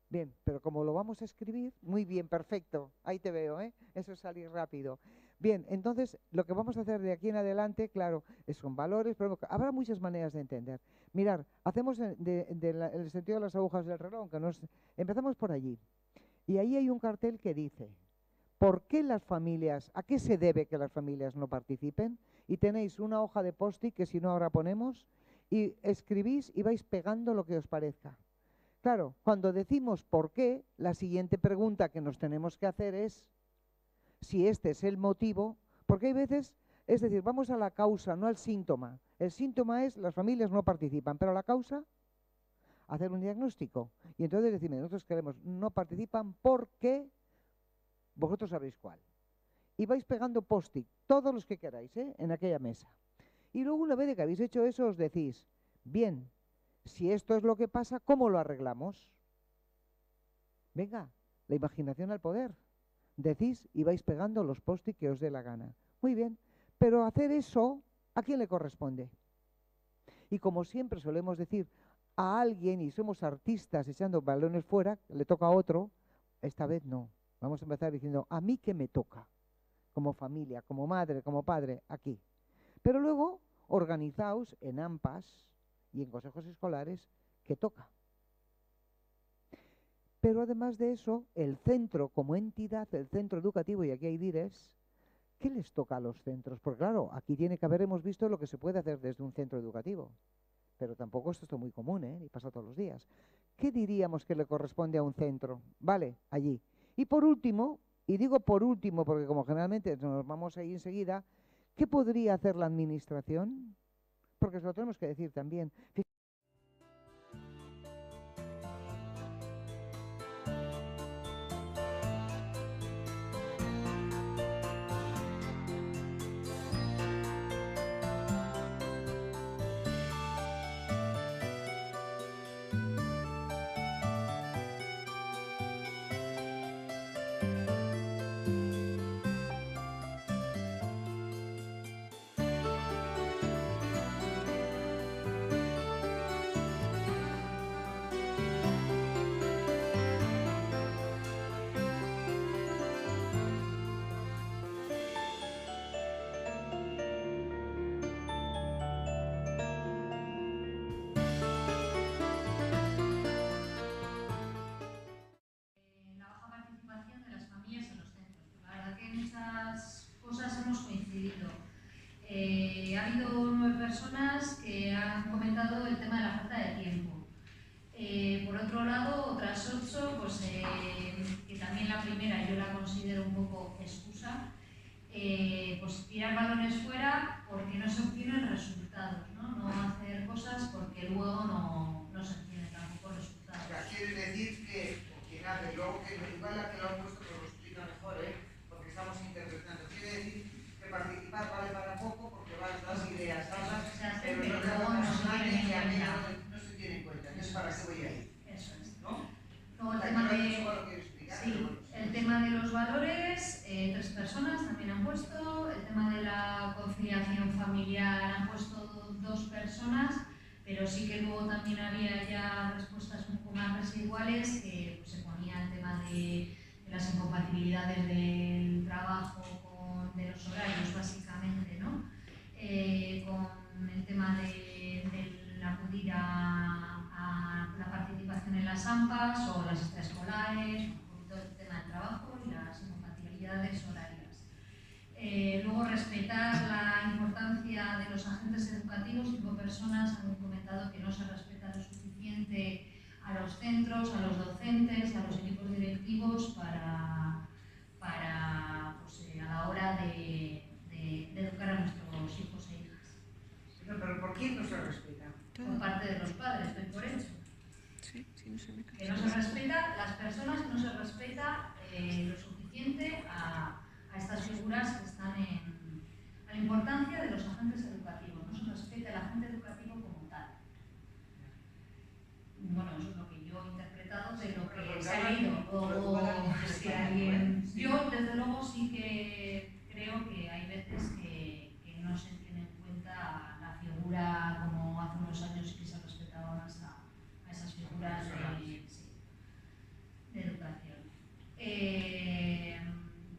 Bien, pero como lo vamos a escribir, muy bien, perfecto, ahí te veo, eso es salir rápido. Bien, entonces lo que vamos a hacer de aquí en adelante, claro, son valores, pero habrá muchas maneras de entender. Mirar, hacemos el sentido de las agujas del reloj, empezamos por allí. Y ahí hay un cartel que dice, ¿por qué las familias, a qué se debe que las familias no participen? Y tenéis una hoja de post-it que si no ahora ponemos, y escribís y vais pegando lo que os parezca. Claro, cuando decimos por qué, la siguiente pregunta que nos tenemos que hacer es si este es el motivo, porque hay veces, es decir, vamos a la causa, no al síntoma. El síntoma es las familias no participan, pero la causa, hacer un diagnóstico. Y entonces decimos, nosotros queremos, no participan porque vosotros sabéis cuál. Y vais pegando post-it, todos los que queráis, en aquella mesa. Y luego una vez de que habéis hecho eso, os decís, bien, si esto es lo que pasa, ¿cómo lo arreglamos? Venga, la imaginación al poder. Decís y vais pegando los post-it que os dé la gana. Muy bien, pero hacer eso, ¿a quién le corresponde? Y como siempre solemos decir a alguien, y somos artistas echando balones fuera, le toca a otro, esta vez no. Vamos a empezar diciendo, ¿a mí qué me toca? Como familia, como madre, como padre, aquí. Pero luego, organizaos en AMPAs y en consejos escolares, ¿qué toca? Pero además de eso, el centro como entidad, el centro educativo, y aquí hay DIRES, ¿qué les toca a los centros? Porque claro, aquí tiene que haber, hemos visto lo que se puede hacer desde un centro educativo, pero tampoco esto es muy común, y pasa todos los días. ¿Qué diríamos que le corresponde a un centro? Vale, allí. Y por último, y digo por último porque como generalmente nos vamos a ir enseguida, ¿qué podría hacer la administración? Porque se lo tenemos que decir también. Ha habido 9 personas que han comentado el tema de la falta de tiempo. Por otro lado, otras 8, pues, que también la primera yo la considero un poco excusa, pues tirar balones fuera porque no se obtienen resultados, ¿no? No hacer cosas porque luego no se obtienen tampoco resultados. O sea, quiere decir que quien hace, luego que igual la que lo han puesto, pero lo explica mejor, porque estamos interpretando. Quiere decir que participar vale para poco porque entonces ¿para qué voy a ir? Eso es. ¿No? Luego el tema de los valores, 3 personas también han puesto. El tema de la conciliación familiar han puesto 2 personas, pero sí que luego también había ya respuestas un poco más residuales, que pues, se ponía el tema de las incompatibilidades del trabajo de los horarios, básicamente, ¿no? Con el tema del acudir a la participación en las AMPAs o las extraescolares, todo el tema del trabajo y las incompatibilidades horarias. Luego, respetar la importancia de los agentes educativos. 5 personas han comentado que no se respeta lo suficiente a los centros, a los docentes, a los equipos directivos para pues, a la hora de educar a nuestros hijos e hijas. Pero ¿por quién no se respeta? Por parte de los padres, doy por hecho. Sí, no se me Que no se respeta, las personas no se respeta lo suficiente a estas figuras que están a la importancia de los agentes educativos. No se respeta el agente educativo como tal. Bueno, eso es lo que yo he interpretado de lo que se ha leído. O si alguien... Yo, desde luego, sí que creo que hay veces que no se tiene en cuenta la figura como hace unos años que se respetaba más a esas figuras de educación.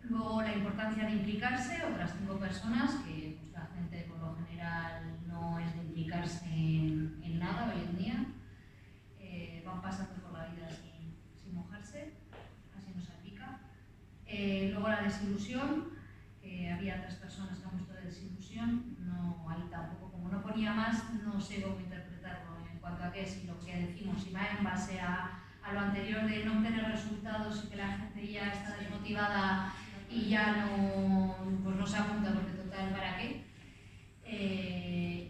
Luego, la importancia de implicarse, otras 5 personas, que pues, la gente por lo general no es de implicarse en nada hoy en día. Van pasando por la vida sin mojarse, así nos aplica. Luego la desilusión, había 3 personas que han puesto de desilusión, no, ahí tampoco, como no ponía más, no sé cómo interpretarlo en cuanto a qué, si lo que decimos, si va en base a lo anterior de no obtener resultados y que la gente ya está desmotivada y ya pues no se apunta porque total, ¿para qué?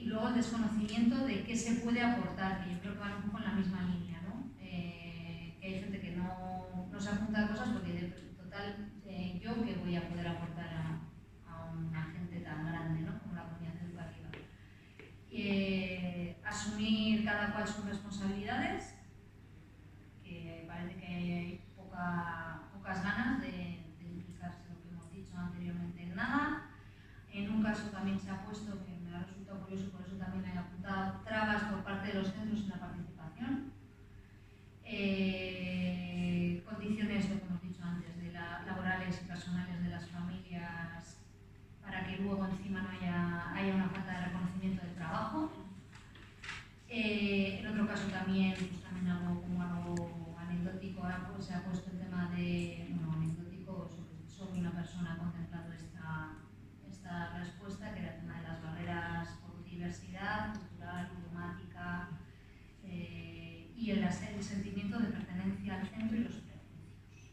Y luego el desconocimiento de qué se puede aportar, que yo creo que van un poco en la misma línea, ¿no? Que hay gente que no se apunta a cosas porque total, yo que voy a poder aportar a una gente tan grande, ¿no? Como la comunidad educativa. Asumir cada cual sus responsabilidades, que parece que hay pocas ganas de implicarse, lo que hemos dicho anteriormente, en nada. En un caso también se ha puesto, que me ha resultado curioso, por eso también he apuntado, trabas por parte de los centros en la participación. Condiciones, lo que hemos dicho antes, laborales y personales de las familias, para que luego encima no haya una falta de reconocimiento del trabajo. En otro caso también, pues también algo anecdótico, pues se ha puesto el tema de, anecdótico, sobre una persona ha contemplado esta respuesta, que era el tema de las barreras por diversidad cultural, idiomática, y el sentimiento de pertenencia al centro y los prejuicios.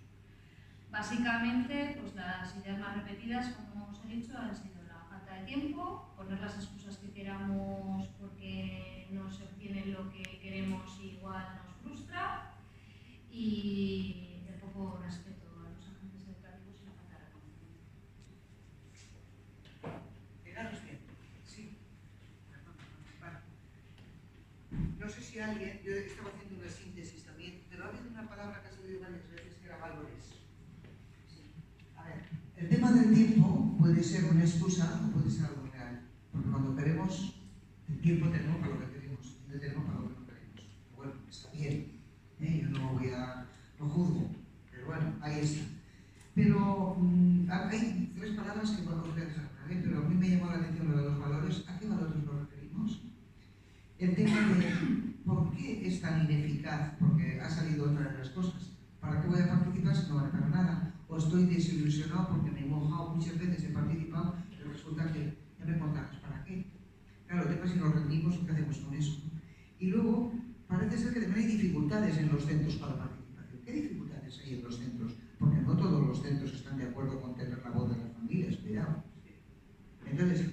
Básicamente, pues las ideas más repetidas, como os he dicho, han sido la falta de tiempo, poner las excusas que queramos porque no se obtiene lo que queremos y igual nos frustra, y el poco respeto a los agentes educativos y la falta de reconocimiento. Fijaros bien, sí. Vale. No sé si alguien, yo estaba haciendo una síntesis también, pero ha habido una palabra que ha salido varias veces que era valores. Sí. A ver, el tema del tiempo puede ser una excusa o puede ser algo real, porque cuando queremos, el tiempo tenemos para lo que queremos, no tenemos para lo que no queremos. Bueno, está bien, yo no juzgo, pero bueno, ahí está. Pero hay 3 palabras que podemos pensar, ¿vale? Pero a mí me llamó la atención lo de los valores. ¿A qué valores nos referimos? El tema de por qué es tan ineficaz, porque ha salido otra de las cosas. ¿Para qué voy a participar si no vale para nada? O estoy desilusionado porque me he mojado muchas veces, he participado, pero resulta que ya me contarás para qué. Claro, el tema es si nos rendimos, ¿qué hacemos con eso? Y luego, parece ser que también hay dificultades en los centros para la participación. ¿Qué dificultades hay en los centros? Porque no todos los centros están de acuerdo con tener la voz de las familias, cuidado. Entonces,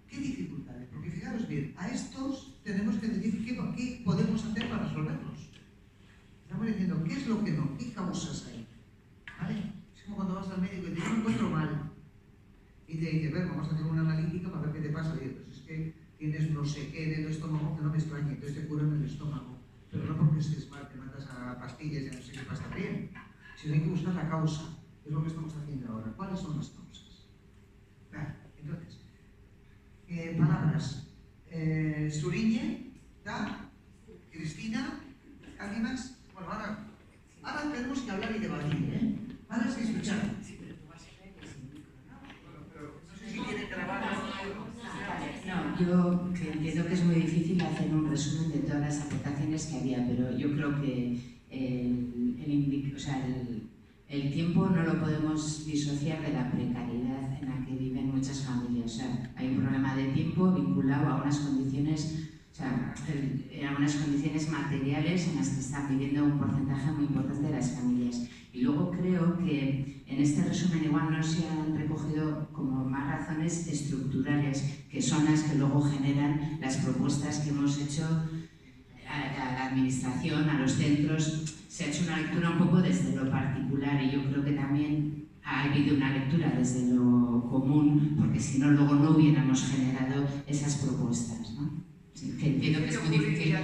¿qué dificultades? Porque fijaros bien, a estos tenemos que decir qué podemos hacer para resolverlos. Estamos diciendo, ¿qué es lo que no? ¿Qué causas hay? ¿Vale? Es como cuando vas al médico y te dice, yo me encuentro mal. Y te dice, vamos a hacer una analítica para ver qué te pasa. Y dices, pues es que tienes no sé qué del estómago que no me extraña, entonces te curan el estómago. Pero no porque sino hay que buscar la causa. Es lo que estamos haciendo ahora. ¿Cuáles son las causas? Claro, entonces, palabras. Suriñe, ¿ya? Cristina, ¿alguien más? Bueno, ahora tenemos que hablar y debatir, ¿eh? Ahora es que escuchar. No, yo entiendo que es muy difícil hacer un resumen de todas las aportaciones que había, pero yo creo que el tiempo no lo podemos disociar de la precariedad en la que viven muchas familias. O sea, hay un problema de tiempo vinculado a unas condiciones, a unas condiciones materiales en las que están viviendo un porcentaje muy importante de las familias. Y luego creo que en este resumen igual no se han recogido como más razones estructurales, que son las que luego generan las propuestas que hemos hecho a la administración, a los centros. Se ha hecho una lectura un poco desde lo particular y yo creo que también ha habido una lectura desde lo común, porque si no luego no hubiéramos generado esas propuestas, ¿no? Sí, que entiendo que es muy difícil.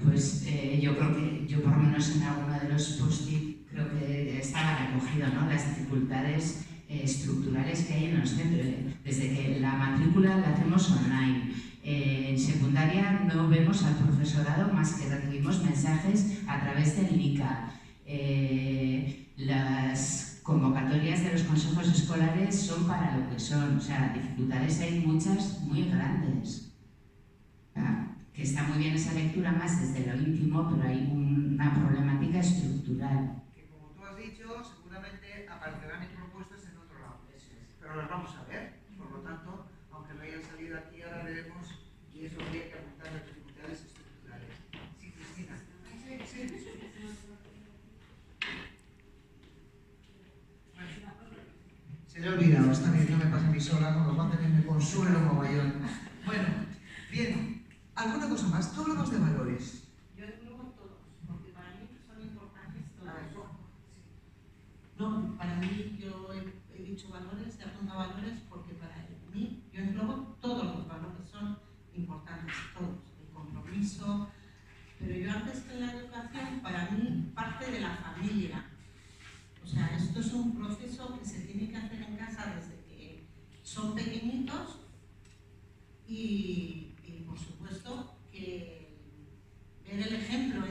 Pues yo creo que yo por lo menos en alguno de los post-it creo que estaba recogido, ¿no? Las dificultades estructurales que hay en los centros, desde que la matrícula la hacemos online. En secundaria no vemos al profesorado más que recibimos mensajes a través del ICA. Las convocatorias de los consejos escolares son para lo que son, o sea, dificultades hay muchas muy grandes. Que está muy bien esa lectura más desde lo íntimo, pero hay una problemática estructural. Que como tú has dicho, seguramente aparecerán en propuestas en otro lado. Pero las vamos a ver. Por lo tanto, aunque no hayan salido aquí, ahora veremos y eso habría que apuntar las dificultades estructurales. Sí, Cristina. Sí. Se le ha olvidado, está bien, no me pasa a mí sola, con lo cual también me consuelo mogollón. Bueno, bien. ¿Alguna cosa más? Tú hablamos de valores. Yo englobo todos, porque para mí son importantes todos. No, para mí yo he dicho valores, he apuntado valores, porque para mí yo englobo todos los valores, son importantes todos. El compromiso, pero yo antes que la educación, para mí parte de la familia. O sea, esto es un proceso que se tiene que hacer en casa desde que son pequeñitos y por supuesto que ver el ejemplo, o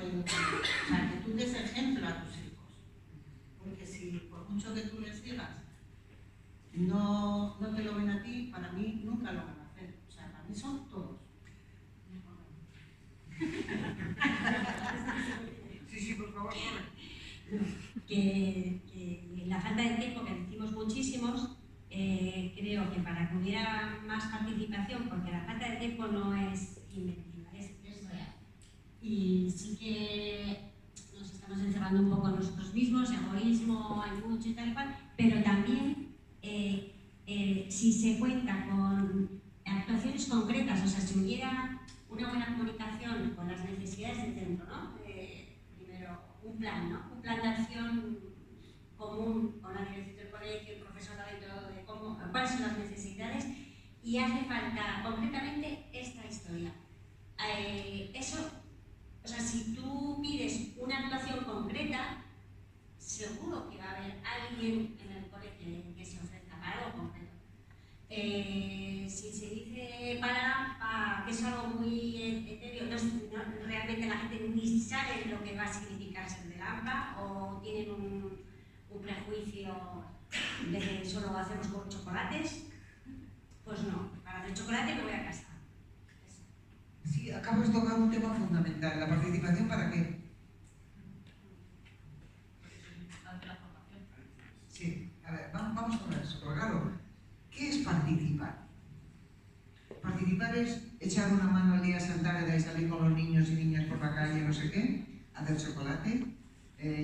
sea, que tú des ejemplo a tus hijos, porque si por mucho que tú les digas no te lo ven a ti, para mí nunca lo van a hacer, o sea, para mí son todos. Sí, por favor. Que la falta de tiempo, que decimos muchísimos, creo que para que hubiera más participación, porque la falta de tiempo no es inventiva, es real. Y sí que nos estamos encerrando un poco nosotros mismos, egoísmo, hay mucho y tal cual, pero también si se cuenta con actuaciones concretas, o sea, si hubiera una buena comunicación con las necesidades del centro, ¿no? Primero, un plan, ¿no? Un plan de acción común con la dirección del colegio, el profesorado y todo, de cuáles son las necesidades, y hace falta concretamente esta historia. Eso, o sea, si tú pides una actuación concreta, seguro que va a haber alguien en el colegio que se ofrezca para algo concreto. Si se dice para que es algo muy etéreo, no, realmente la gente ni sabe lo que va a significar ser del AMPA, o tienen un prejuicio de que solo hacemos con chocolates, pues no, para hacer chocolate me voy a casa. Sí, acabas de tocar un tema fundamental, la participación, ¿para qué? Sí, a ver, vamos a ver eso, porque claro, ¿qué es participar? Participar es echar una mano al día, sentar y salir con los niños y niñas por la calle, no sé qué, hacer chocolate.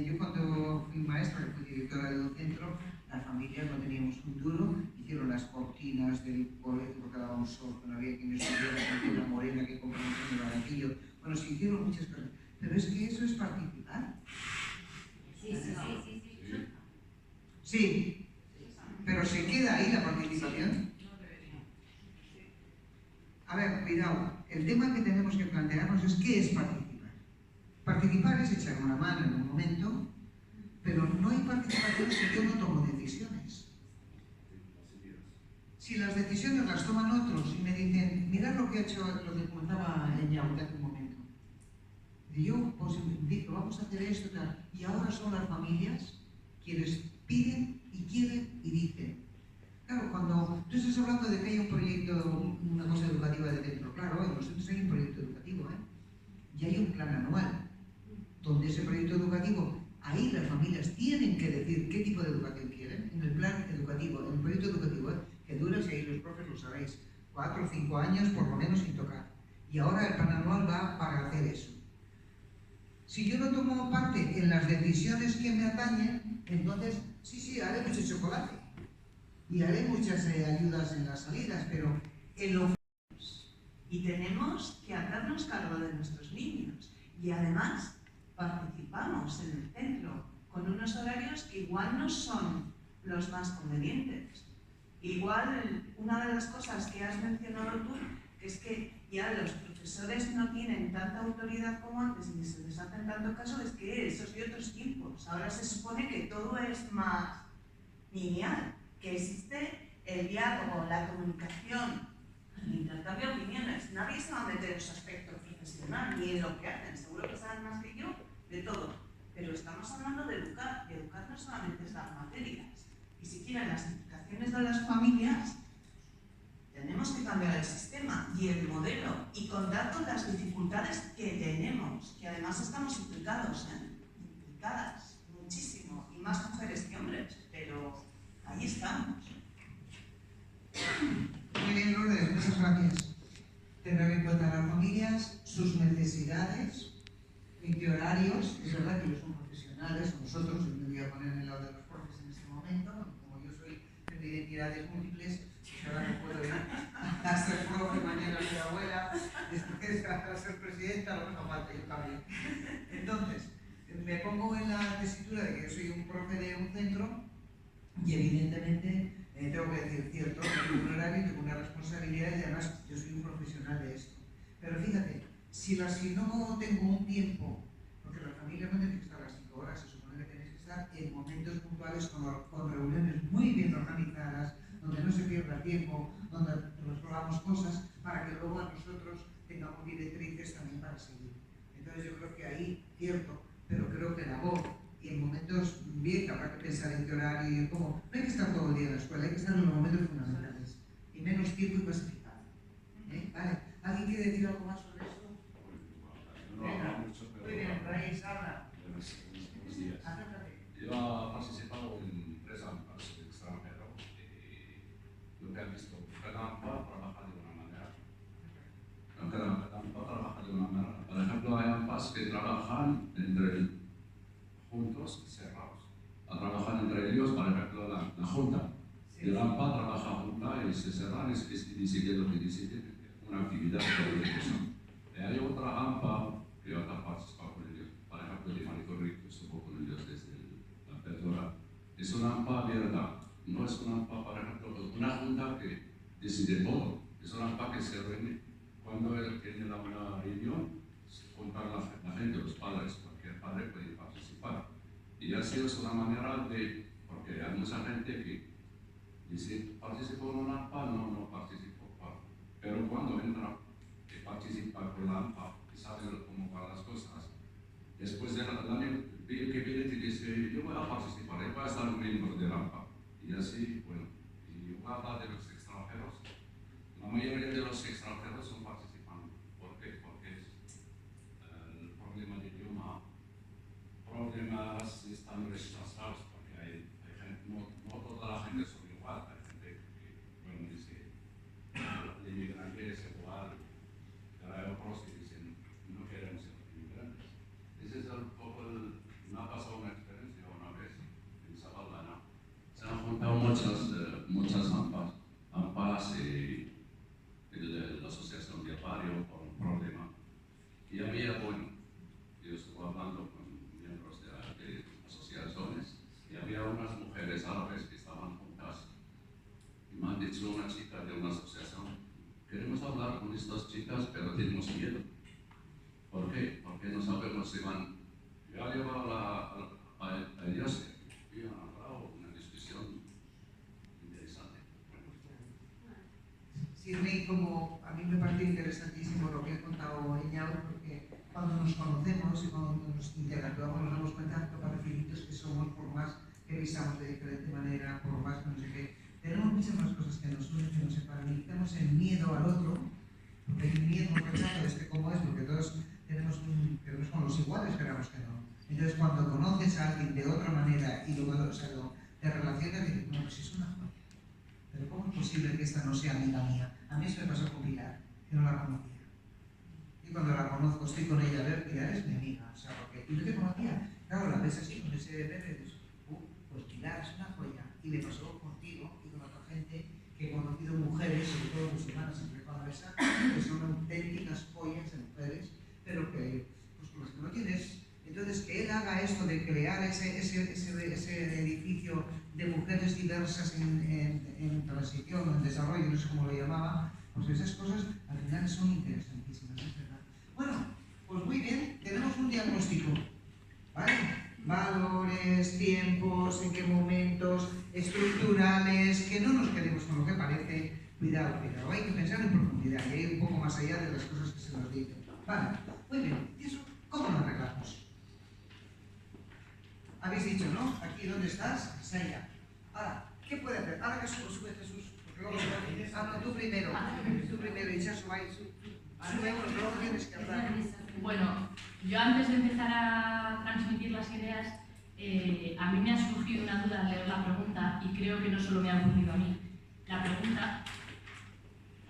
Yo cuando fui maestra, que fui directora del centro, las familias no teníamos un duro, hicieron las cortinas del colegio porque dábamos sol, no había quien estuviera, con la morena que compramos en el baratillo. Bueno, se hicieron muchas cosas, pero es que eso es participar. Sí. Sí, pero ¿se queda ahí la participación? A ver, cuidado, el tema que tenemos que plantearnos es ¿qué es participar? Participar es echar una mano en un momento pero no hay participación si yo no tomo decisiones. Si las decisiones las toman otros y me dicen, mirad lo que ha hecho, lo que comentaba Eñaute hace un momento. Y yo pues digo, vamos a hacer esto, tal. Y ahora son las familias quienes piden y quieren y dicen. Claro, cuando tú estás hablando de que hay un proyecto, una cosa educativa de dentro, claro, en los centros hay un proyecto educativo, y hay un plan anual, donde ese proyecto educativo, ahí las familias tienen que decir qué tipo de educación quieren, en el plan educativo, en el proyecto educativo, que dura, si ahí los profes lo sabéis, 4 o 5 años por lo menos sin tocar. Y ahora el plan anual va para hacer eso. Si yo no tomo parte en las decisiones que me atañen, entonces, sí, haré mucho chocolate y haré muchas ayudas en las salidas, pero en lo... Y tenemos que hacernos cargo de nuestros niños. Y además, participamos en el centro con unos horarios que igual no son los más convenientes. Igual, una de las cosas que has mencionado tú, que es que ya los profesores no tienen tanta autoridad como antes ni se les hacen tanto caso, es que esos de otros tiempos. Ahora se supone que todo es más lineal, que existe el diálogo, la comunicación, el intercambio de opiniones. Nadie se va a meter en su aspecto profesional ni en lo que hacen. Seguro que saben más que yo de todo. Pero estamos hablando de educar, y educar no solamente es dar materias. Y si quieren las implicaciones de las familias, tenemos que cambiar el sistema y el modelo y contar con las dificultades que tenemos, que además estamos implicadas muchísimo, y más mujeres que hombres, pero ahí estamos. Muy bien, Lourdes, muchas gracias. Tener en cuenta a las familias, sus necesidades, en qué horarios. Es verdad que ellos son profesionales, nosotros, yo me voy a poner en el lado de los profes en este momento, como yo soy de identidades múltiples, pues ahora no puedo ir a ser profe, mañana ser abuela, después a ser presidenta, lo que no falta, yo también. Entonces, me pongo en la tesitura de que yo soy un profe de un centro y evidentemente tengo que decir cierto, tengo un horario, tengo una responsabilidad y además yo soy un profesional de esto. Pero fíjate, si no tengo un tiempo, porque las familias no tienen que estar las 5 horas, se supone que tenéis que estar en momentos puntuales con reuniones muy bien organizadas, donde no se pierda tiempo, donde resolvamos cosas, para que luego nosotros tengamos directrices también para seguir. Entonces yo creo que ahí, cierto, pero creo que la voz y en momentos bien, que habrá que pensar en qué horario y cómo, no hay que estar todo el día en la escuela, hay que estar en los momentos fundamentales, y menos tiempo y pacificado. ¿Vale? ¿Alguien quiere decir algo más sobre esto? Venga, muy bien, Raíz, habla. Buenos días. Yo he participado en 3 AMPAs extranjeros y lo que he visto, cada AMPA trabaja de una manera. Cada AMPA trabaja de una manera. Por ejemplo, hay AMPAs que trabajan juntos y cerrados. Trabajan entre ellos, por ejemplo, la Junta. Y la AMPA trabaja junta y se cerran y decide lo que decide, una actividad de educación. Hay otra AMPA que yo he participado con ellos, por ejemplo, de Maritorri, que estuvo con ellos desde la apertura. Es una AMPA abierta, no es una AMPA, por ejemplo, una junta que decide todo. Es una AMPA que se reúne cuando tiene una reunión, se juntan la gente, los padres, cualquier padre puede participar. Y así es una manera de, porque hay mucha gente que dice, ¿participo en una AMPA? No participo. Pero cuando entra, que participa con la AMPA, que sabe cómo van las cosas, después del año que viene te dice, yo voy a participar, yo voy a estar un miembro de la AMPA. Y así, bueno, y voy a hablar de los extranjeros. La mayoría de los extranjeros son participantes. ¿Por qué? Porque el problema de idioma, problemas están rechazados, porque hay gente, no toda la gente es igual, hay gente que, bueno, dice, el inmigrante es igual, pero hay otros que dicen, no queremos ser inmigrantes. Ese es un poco me ha pasado una experiencia una vez en Sabadell. Se han juntado muchas AMPAs y la asociación de barrio por un problema. Y había, bueno, yo estuve hablando con miembros de asociaciones y había unas mujeres árabes que estaban juntas. Y me han dicho una chica de una asociación, queremos hablar con estas chicas, pero tenemos miedo. ¿Por qué? Porque no sabemos si van. Yo he llevado a Ellos han hablado una discusión interesante. Sí, Rey, como a mí me parece interesantísimo lo que ha contado Eñao, porque cuando nos conocemos y cuando nos interactuamos nos damos cuenta que pareciditos que somos, por más que visamos de diferente manera, por más que no sé qué, tenemos muchas más cosas que nos unen, que nos separan, y tenemos el miedo al otro, porque el miedo, un rechazo de este cómo es, porque todos tenemos que no somos los iguales, queramos que no. Entonces, cuando conoces a alguien de otra manera y luego te relacionas, dices, no, pues es una joya. Pero ¿cómo es posible que esta no sea amiga mía? A mí eso me pasó con Pilar, que no la conocía. Y cuando la conozco, estoy con ella, a ver, Pilar es mi amiga, o sea, porque y no te conocía. Claro, la ves así, con ese bebé, y dices, pues Pilar es una joya. Y me pasó contigo y con otra gente que he conocido mujeres, sobre todo musulmanas, siempre cuando esa, que son auténticas joyas de mujeres, pero que, pues con las que no tienes. Entonces, que él haga esto de crear ese edificio de mujeres diversas en transición, en desarrollo, no sé cómo lo llamaba, pues esas cosas al final son interesantísimas, es verdad. Bueno, pues muy bien, tenemos un diagnóstico, ¿vale? Valores, tiempos, en qué momentos, estructurales, que no nos quedemos con lo que parece. Cuidado, cuidado, hay que pensar en profundidad y ir un poco más allá de las cosas que se nos dicen. Vale, muy bien, ¿y eso cómo lo arreglamos? Habéis dicho, ¿no? Aquí, ¿dónde estás? Es allá. Ahora, ¿qué puede hacer? Ahora que sube Jesús, porque luego no, tú primero, y ya sube uno, luego tienes que hablar. Bueno, yo antes de empezar a transmitir las ideas, a mí me ha surgido una duda al leer la pregunta y creo que no solo me ha ocurrido a mí. La pregunta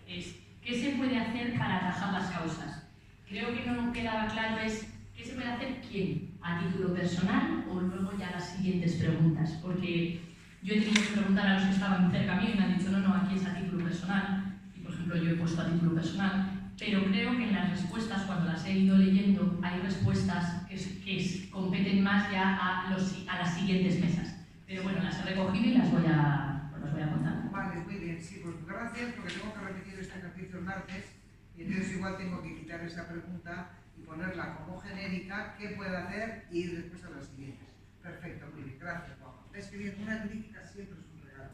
es, ¿qué se puede hacer para atajar las causas? Creo que no quedaba claro es, ¿qué se puede hacer quién? ¿A título personal o luego ya las siguientes preguntas? Porque yo he tenido que preguntar a los que estaban cerca mío y me han dicho, no, aquí es a título personal. Y por ejemplo, yo he puesto a título personal. Pero creo que en las respuestas, cuando las he ido leyendo, hay respuestas que competen más ya a las siguientes mesas. Pero bueno, las he recogido y las voy a contar. Vale, muy bien, sí, pues gracias, porque tengo que repetir este ejercicio el martes y entonces igual tengo que quitar esa pregunta y ponerla como genérica, ¿qué puede hacer? Y ir después a las siguientes. Perfecto, muy bien, gracias, Juan. Es que bien, una crítica siempre es un regalo.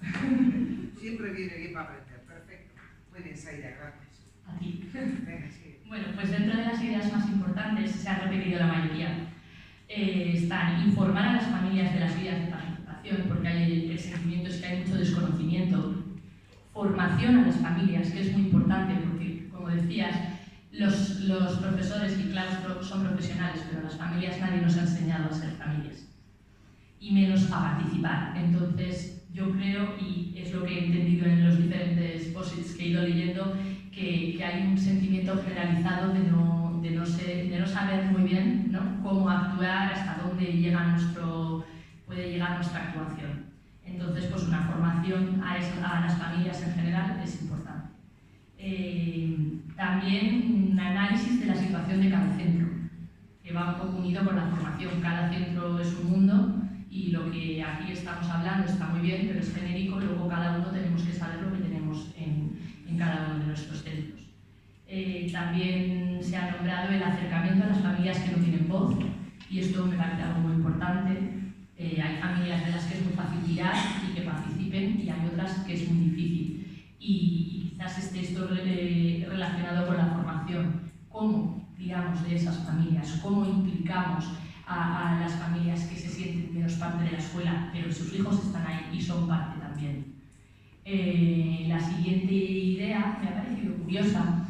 Siempre viene bien para aprender, perfecto. Muy bien, Zaira, gracias. A ti. Venga, sí. Bueno, pues dentro de las ideas más importantes, se ha repetido la mayoría, están informar a las familias de las vías de participación, porque el sentimiento es que hay mucho desconocimiento, formación a las familias, que es muy importante, porque, como decías, los profesores y claustro son profesionales, pero las familias nadie nos ha enseñado a ser familias, y menos a participar. Entonces, yo creo, y es lo que he entendido en los diferentes posits que he ido leyendo, que hay un sentimiento generalizado de no saber muy bien, ¿no?, cómo actuar, hasta dónde puede llegar nuestra actuación. Entonces, pues una formación a las familias en general es importante. También un análisis de la situación de cada centro, que va un poco unido con la formación. Cada centro es un mundo y lo que aquí estamos hablando está muy bien, pero es genérico, luego cada uno tenemos que saber lo que tenemos en cada uno de nuestros centros. También se ha nombrado el acercamiento a las familias que no tienen voz, y esto me parece algo muy importante. Hay familias de las que es muy fácil tirar y que participen, y hay otras que es muy difícil. Y quizás esté esto relacionado con la formación. ¿Cómo tiramos de esas familias? ¿Cómo implicamos a las familias que se sienten menos parte de la escuela, pero sus hijos están ahí y son parte también? La siguiente idea me ha parecido curiosa,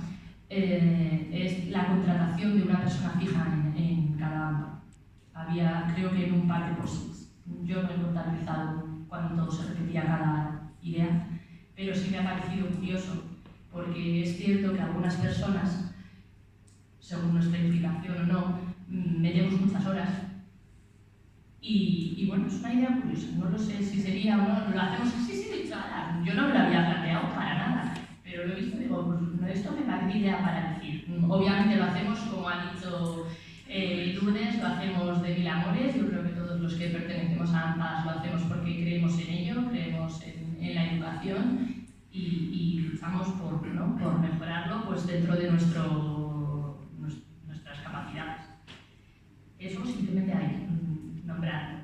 es la contratación de una persona fija en cada ámbito. Había, creo que en un par de posits. Yo no he contabilizado cuando se repetía cada idea, pero sí me ha parecido curioso, porque es cierto que algunas personas, según nuestra implicación o no, metemos muchas horas. Y bueno, es una idea curiosa, no lo sé si sería o no, lo hacemos así, yo no me lo había planteado para nada, pero lo he visto y digo, pues esto me parece idea para decir. Obviamente lo hacemos, como ha dicho Lourdes, lo hacemos de mil amores. Yo creo que todos los que pertenecemos a AMPAs lo hacemos porque creemos en ello, creemos en la educación y luchamos por mejorarlo pues dentro de nuestras capacidades. Eso simplemente hay que nombrarlo.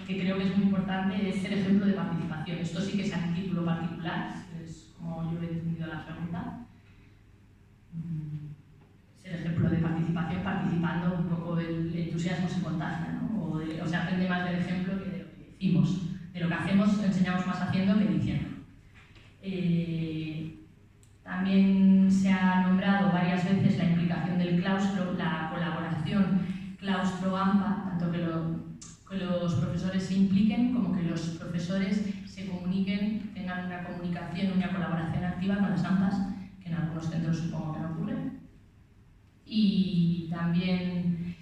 que creo que es muy importante es el ejemplo de participación. Esto sí que es a título particular, es como yo he entendido la pregunta. Es el ejemplo de participación, participando un poco, el entusiasmo se contagia, ¿no? O se aprende más del ejemplo que de lo que decimos. De lo que hacemos, enseñamos más haciendo que diciendo. También se ha nombrado varias veces la implicación del claustro, la colaboración claustro-AMPA, tanto que los profesores se impliquen como que los profesores se comuniquen, tengan una comunicación, una colaboración activa con las AMPAs, que en algunos centros supongo que no ocurre. Y también,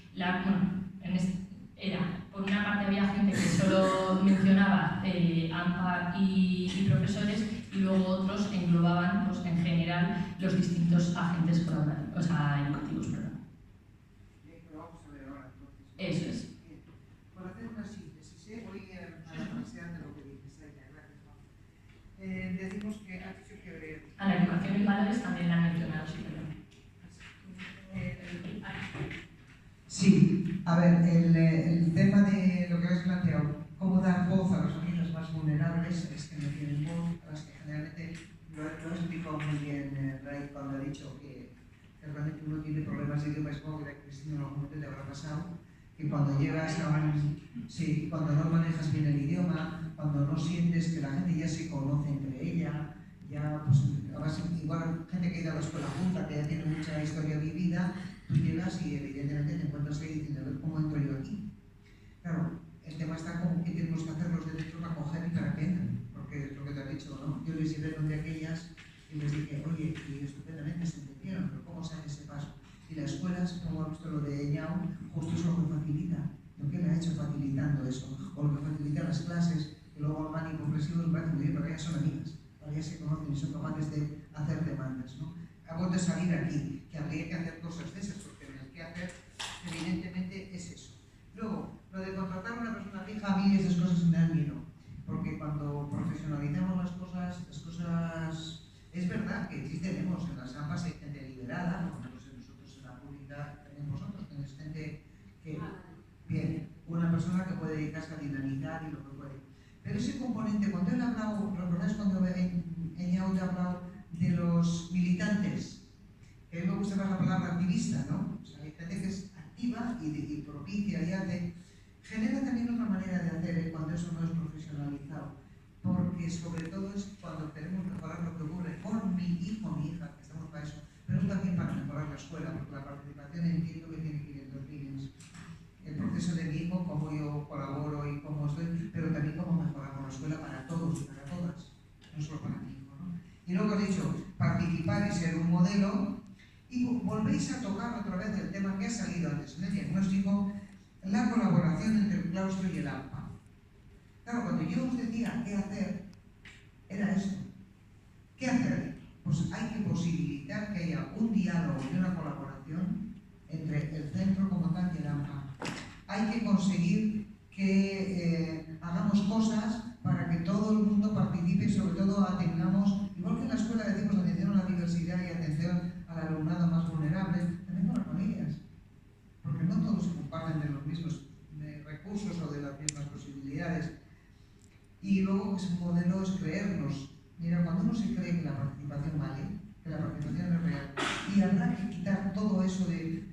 por una parte había gente que solo mencionaba AMPA y profesores, y luego otros englobaban pues, en general los distintos agentes educativos. Eso es. Por hacer una síntesis, voy a reflexionar de lo que dices, gracias. Decimos que ha dicho que... A la educación y valores también la han mencionado, sí, Sí, a ver, el tema de lo que habéis planteado, cómo dar voz a las familias más vulnerables, es que no tienen voz, a las que generalmente lo ha explicado muy bien Ray cuando ha dicho que realmente uno tiene problemas de idioma, es como que Cristina en algún momento te habrá pasado, que cuando llegas a un... Sí, cuando no manejas bien el idioma, cuando no sientes que la gente ya se conoce entre ella, ya, pues, además, igual gente que ha ido a la escuela junta, que ya tiene mucha historia vivida, tú llegas y evidentemente te encuentras ahí diciendo, a ver, ¿cómo entro yo aquí? Claro, el tema está como que tenemos que hacer los de dentro para coger y para que entren, porque es lo que te has dicho, ¿no? Yo les llevé donde aquellas y les dije, oye, y estupendamente se entendieron, pero ¿cómo se hace ese paso? Y las escuelas, como ha visto lo de Ñao, justo es lo que facilita, lo que le ha hecho facilitando eso, o lo que facilita las clases, y luego van incomprensivos, me parece muy bien, pero ya son amigas, ya se conocen y son capaces de hacer demandas, ¿no? Acabo de salir aquí, que habría que hacer cosas de esas, porque el que hacer, evidentemente, es eso. Luego, lo de contratar a una persona fija, a mí esas cosas me dan miedo, porque cuando profesionalizamos las cosas, es verdad que sí tenemos en las AMPAs hay gente liberada, por ejemplo, nosotros en la pública tenemos vosotros, tenéis gente que, bien, una persona que puede dedicarse a dinamizar y lo que puede. Pero ese componente, cuando él ha hablado, ¿recordáis cuando Eñao te ha hablado de los militantes? Que a mí me gusta más la palabra activista, ¿no? O sea, hay gente que es activa y propicia y hace. Genera también otra manera de hacer cuando eso no es profesionalizado. Porque sobre todo es cuando queremos mejorar lo que ocurre con mi hijo, mi hija, que estamos para eso, pero también para mejorar la escuela, porque la participación entiendo que tiene que ir en dos líneas. El proceso de mi hijo, cómo yo colaboro y cómo estoy, pero también cómo mejoramos la escuela para todos y para todas, no solo para mi hijo, ¿no? Y luego he dicho, participar y ser un modelo, y volvéis a tocar otra vez el tema que ha salido antes en el diagnóstico, la colaboración entre el claustro y el AMPA. Claro, cuando yo os decía qué hacer, era esto. ¿Qué hacer? Pues hay que posibilitar que haya un diálogo y una colaboración entre el centro como tal y el AMPA. Hay que conseguir que hagamos cosas para que todo el mundo participe y sobre todo atendamos, igual que en la escuela decimos atención a la diversidad y atención al alumnado más vulnerable, también con las familias. Porque no todos se comparten de los mismos recursos o de las mismas posibilidades. Y luego, pues, un modelo es creernos. Mira, cuando uno se cree que la participación vale, que la participación es real, y habrá que quitar todo eso de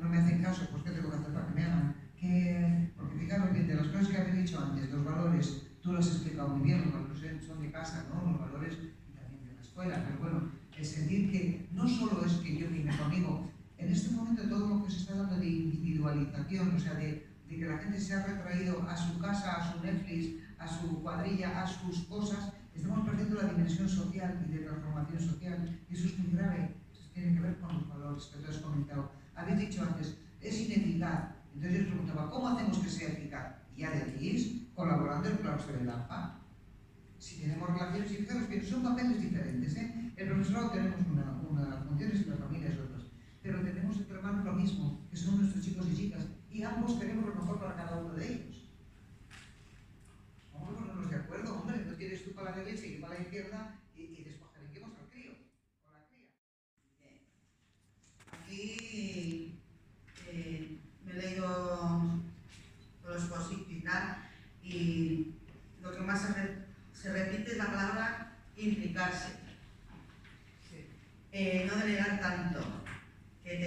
no me hacen caso, pues ¿qué tengo que hacer para que me hagan? Porque fijaros bien, de las cosas que habéis dicho antes, los valores, tú lo has explicado muy bien, los valores son de casa, ¿no? Los valores y también de la escuela, pero bueno, el sentir que no solo es que yo vine conmigo, en este momento todo lo que se está dando de individualización, o sea, de que la gente se ha retraído a su casa, a su Netflix, a su cuadrilla, a sus cosas, estamos perdiendo la dimensión social y de transformación social, y eso es muy grave, eso tiene que ver con los valores que tú has comentado. Habéis dicho antes, es ineficaz, entonces yo os preguntaba, ¿cómo hacemos que sea eficaz? Y ya decís, colaborando en el claustro del AMPA. Si tenemos relaciones, y fijaros bien, son papeles diferentes, ¿eh? El profesorado tenemos unas funciones y las familias otras, pero tenemos entre manos lo mismo, que son nuestros chicos y chicas, y ambos queremos lo mejor para cada uno de ellos. Vamos a ponernos de acuerdo, hombre, no tienes tú para la derecha y para la izquierda y despajarinquemos al crío, o la cría. Aquí me he leído los expositos y tal,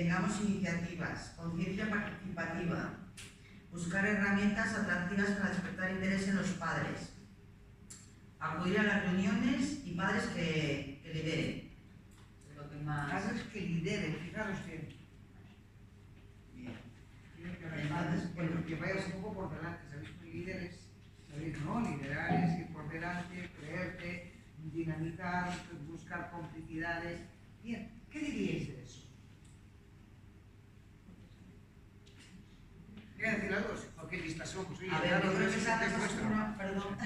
tengamos iniciativas, conciencia participativa, buscar herramientas atractivas para despertar interés en los padres, acudir a las reuniones y padres que lideren. Es lo que más... Padres que lideren, fijaros bien. Bien. Entonces, bueno, que vayas un poco por delante, ¿sabéis? Líderes, ¿sabéis? ¿No? Liderar es ir por delante, creerte, dinamizar, buscar complicidades. Bien, ¿qué diríais de eso? ¿Quieres decir algo? Porque listas somos. A ver, yo creo que esa es una... Perdón.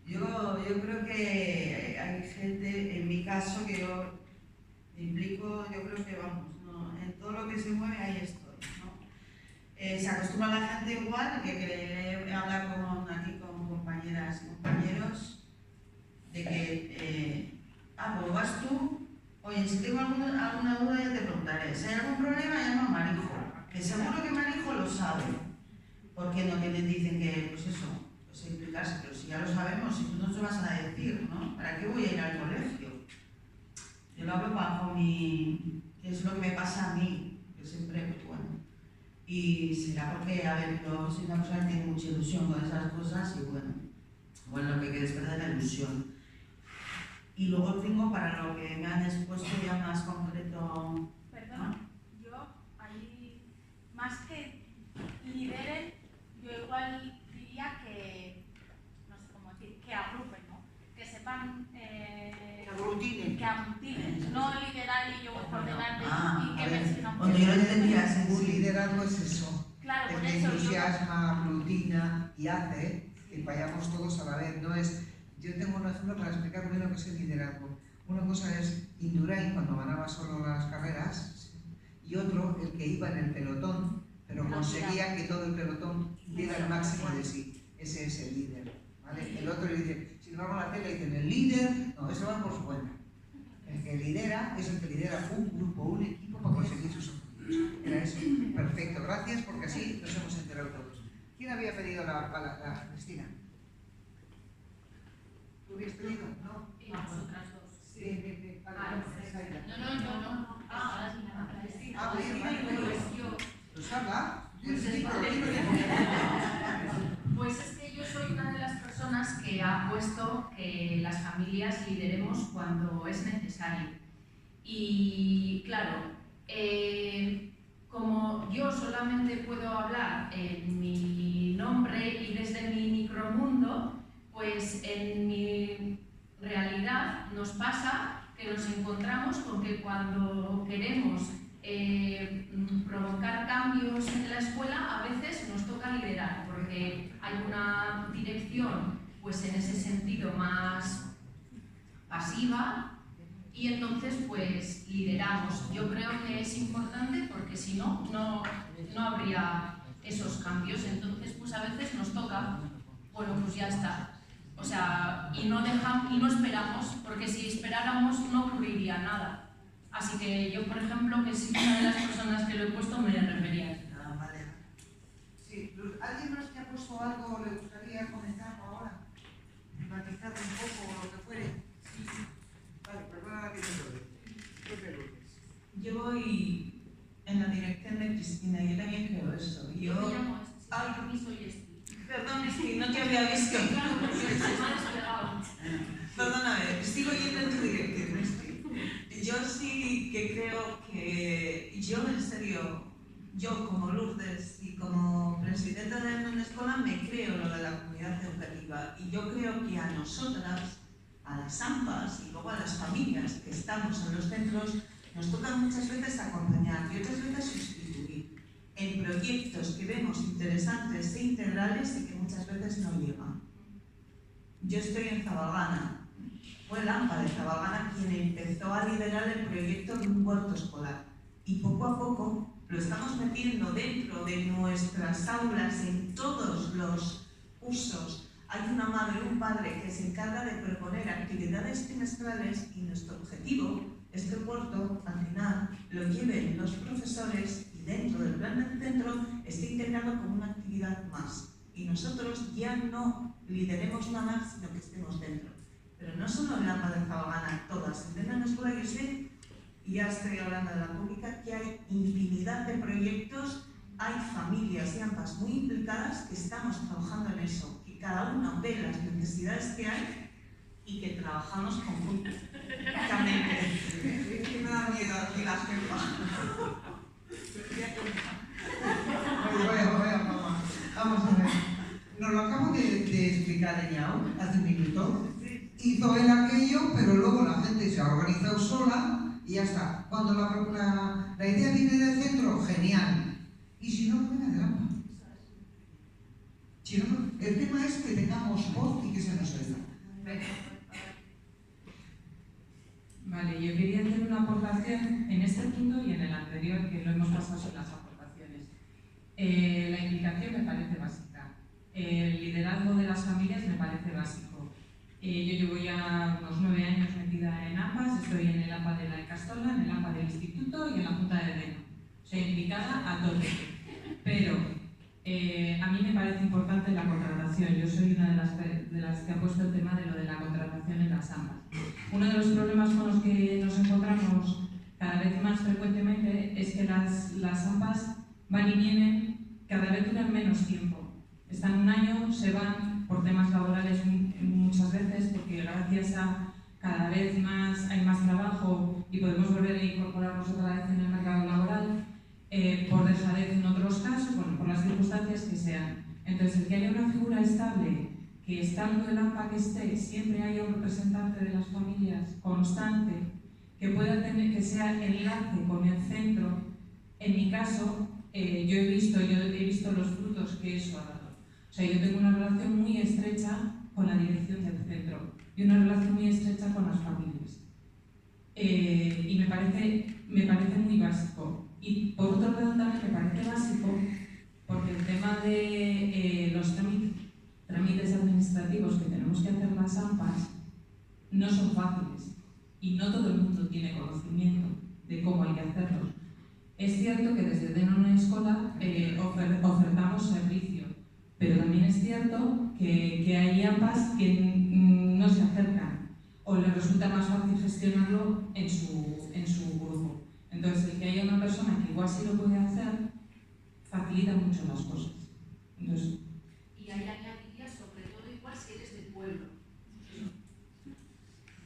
Yo creo que hay gente, en mi caso, que yo me implico, yo creo que vamos, ¿no? En todo lo que se mueve ahí estoy, ¿no? Se acostumbra a la gente igual, que hablar aquí con compañeras y compañeros, de que, pues vas tú, oye, si tengo alguna duda ya te preguntaré, si hay algún problema llama a Marijo, que seguro que Marijo lo sabe, porque no que les dicen que, pues eso, pues implicarse, pero si ya lo sabemos, si tú no te vas a decir, ¿no? ¿Para qué voy a ir al colegio? Yo lo hablo bajo que es lo que me pasa a mí, que siempre, pues bueno. Y será porque, a ver, yo soy una persona que tiene mucha ilusión con esas cosas y bueno, lo que hay que despertar es la ilusión. Y luego tengo para lo que me han expuesto ya más concreto. Perdona, ¿no? Yo ahí, más que lideren, yo igual diría que, no sé cómo decir, que agrupen, ¿no? Que sepan... que aglutinen. Que aglutinen, no liderar y yo voy por delante y que me sigan. Cuando yo lo entendía, un liderazgo es eso. Claro, por que eso. Entusiasma, aglutina y hace que vayamos todos a la vez. No es... Yo tengo un ejemplo para explicar bien lo que es el liderazgo. Una cosa es Indurain cuando ganaba solo las carreras y otro el que iba en el pelotón, pero conseguía que todo el pelotón diera el máximo de sí. Ese es el líder, ¿vale? El otro dice, si no vamos a la tele dicen el líder, no, eso va por su cuenta. El que lidera es el que lidera un grupo, un equipo para conseguir sus objetivos. Era eso. Perfecto, gracias porque así nos hemos enterado todos. ¿Quién había pedido la Cristina? ¿Tú habías pedido? ¿No? Y nosotras dos. Sí, bien. Vale, No. ¿Pues habla? Pues es que yo soy una de las personas que ha puesto que las familias lideremos cuando es necesario. Y claro, como yo solamente puedo hablar en mi nombre y desde mi micromundo, pues en mi realidad nos pasa que nos encontramos con que cuando queremos provocar cambios en la escuela, a veces nos toca liderar, porque hay una dirección pues en ese sentido más pasiva y entonces pues lideramos. Yo creo que es importante porque si no, no habría esos cambios, entonces pues a veces nos toca, bueno pues ya está. O sea, y no esperamos, porque si esperáramos no ocurriría nada. Así que yo, por ejemplo, que soy una de las personas que lo he puesto, me refería a eso. Vale. Sí, ¿alguien más que ha puesto algo le gustaría comentarlo ahora? Matizar un poco lo que fuere. Sí. Vale, perdona que te lo Yo voy en la dirección de Cristina, yo también creo eso. Yo me llamo yo ni soy Esti. Perdón, Esti, no te había visto. Claro, porque se me ha despegado. Perdóname, sigo yendo en tu dirección, Esti. Yo sí que creo que yo, en serio, yo como Lourdes y como presidenta de una escuela me creo lo de la comunidad educativa y yo creo que a nosotras, a las AMPAs y luego a las familias que estamos en los centros, nos toca muchas veces acompañar y otras veces sustituir en proyectos que vemos interesantes e integrales y que muchas veces no llegan. Yo estoy en Zabalgana. Fue el AMPA de Zabalgana quien empezó a liderar el proyecto de un huerto escolar y poco a poco lo estamos metiendo dentro de nuestras aulas en todos los usos. Hay una madre o un padre que se encarga de proponer actividades trimestrales y nuestro objetivo es que el huerto al final lo lleven los profesores y dentro del plan del centro esté integrado como una actividad más y nosotros ya no lideremos nada más sino que estemos dentro. Pero no solo en la AMPA de Zabalgana, todas. En la escuela yo y ya estoy hablando de la pública, que hay infinidad de proyectos, hay familias y AMPAs muy implicadas que estamos trabajando en eso, que cada uno ve las necesidades que hay y que trabajamos conjuntamente. Me da miedo aquí la jefa. Vaya, mamá. Vamos a ver. Nos lo acabo de explicar Eñao hace un minuto. Hizo él aquello, pero luego la gente se ha organizado sola y ya está. Cuando la idea viene del centro, genial. Y si no, venga de AMPA. Si no, el tema es que tengamos voz y que se nos oiga. Vale, yo quería hacer una aportación en este punto y en el anterior, que lo hemos pasado sin las aportaciones. La implicación me parece básica. El liderazgo de las familias me parece básico. Yo llevo ya unos 9 años metida en AMPAs, estoy en el AMPA de la Icastola, en el AMPA del Instituto y en la Junta de Deno. Soy implicada a tope. Pero a mí me parece importante la contratación. Yo soy una de las que ha puesto el tema de lo de la contratación en las AMPAs. Uno de los problemas con los que nos encontramos cada vez más frecuentemente es que las AMPAs van y vienen, cada vez duran menos tiempo. Están un año, se van por temas laborales muchas veces, porque gracias a cada vez más hay más trabajo y podemos volver a incorporarnos otra vez en el mercado laboral, por dejadez en otros casos, bueno, por las circunstancias que sean. Entonces, el que haya una figura estable, que estando el AMPA que esté, siempre haya un representante de las familias constante, que pueda tener, que sea enlace con el centro. En mi caso, yo he visto los frutos que eso ha dado. O sea, yo tengo una relación muy estrecha con la dirección del centro y una relación muy estrecha con las familias. Y me parece muy básico. Y por otro lado también me parece básico porque el tema de los trámites administrativos que tenemos que hacer las AMPAs no son fáciles y no todo el mundo tiene conocimiento de cómo hay que hacerlos. Es cierto que desde Deno Escola ofertamos servicio, pero también es cierto que hay AMPAs que no se acercan o les resulta más fácil gestionarlo en su grupo. Entonces, el que haya una persona que igual sí lo puede hacer, facilita mucho las cosas. Entonces, y hay añadiría sobre todo igual si eres del pueblo.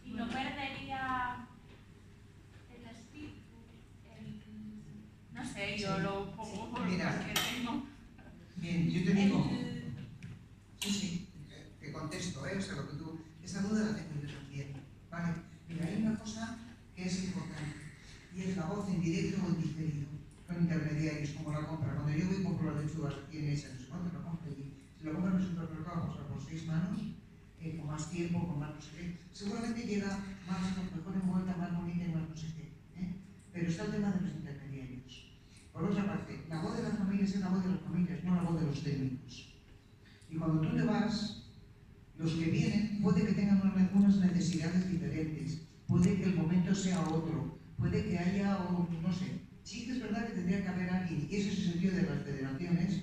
Y no perdería el espíritu, no sé, yo lo pongo por Mira, que tengo. Bien, yo te digo, sí, te contesto, o sea, lo que tú, esa duda la tengo yo también, ¿vale? Mira, hay una cosa que es importante, y es la voz en directo o en diferido, con intermediarios como la compra. Cuando yo voy y compro las lechugas aquí en esa, no sé cuánto la compro allí, si lo compro en el supermercado, o sea, por 6 manos, con más tiempo, con más no sé qué, seguramente llega más, mejor envuelta, más bonita y más no sé qué, pero está el tema de los intermediarios. Por otra parte, la voz de las familias es la voz de las familias, no la voz de los técnicos. Y cuando tú te vas, los que vienen puede que tengan unas necesidades diferentes, puede que el momento sea otro, puede que haya, no sé, sí que es verdad que tendría que haber alguien, y ese es el sentido de las federaciones,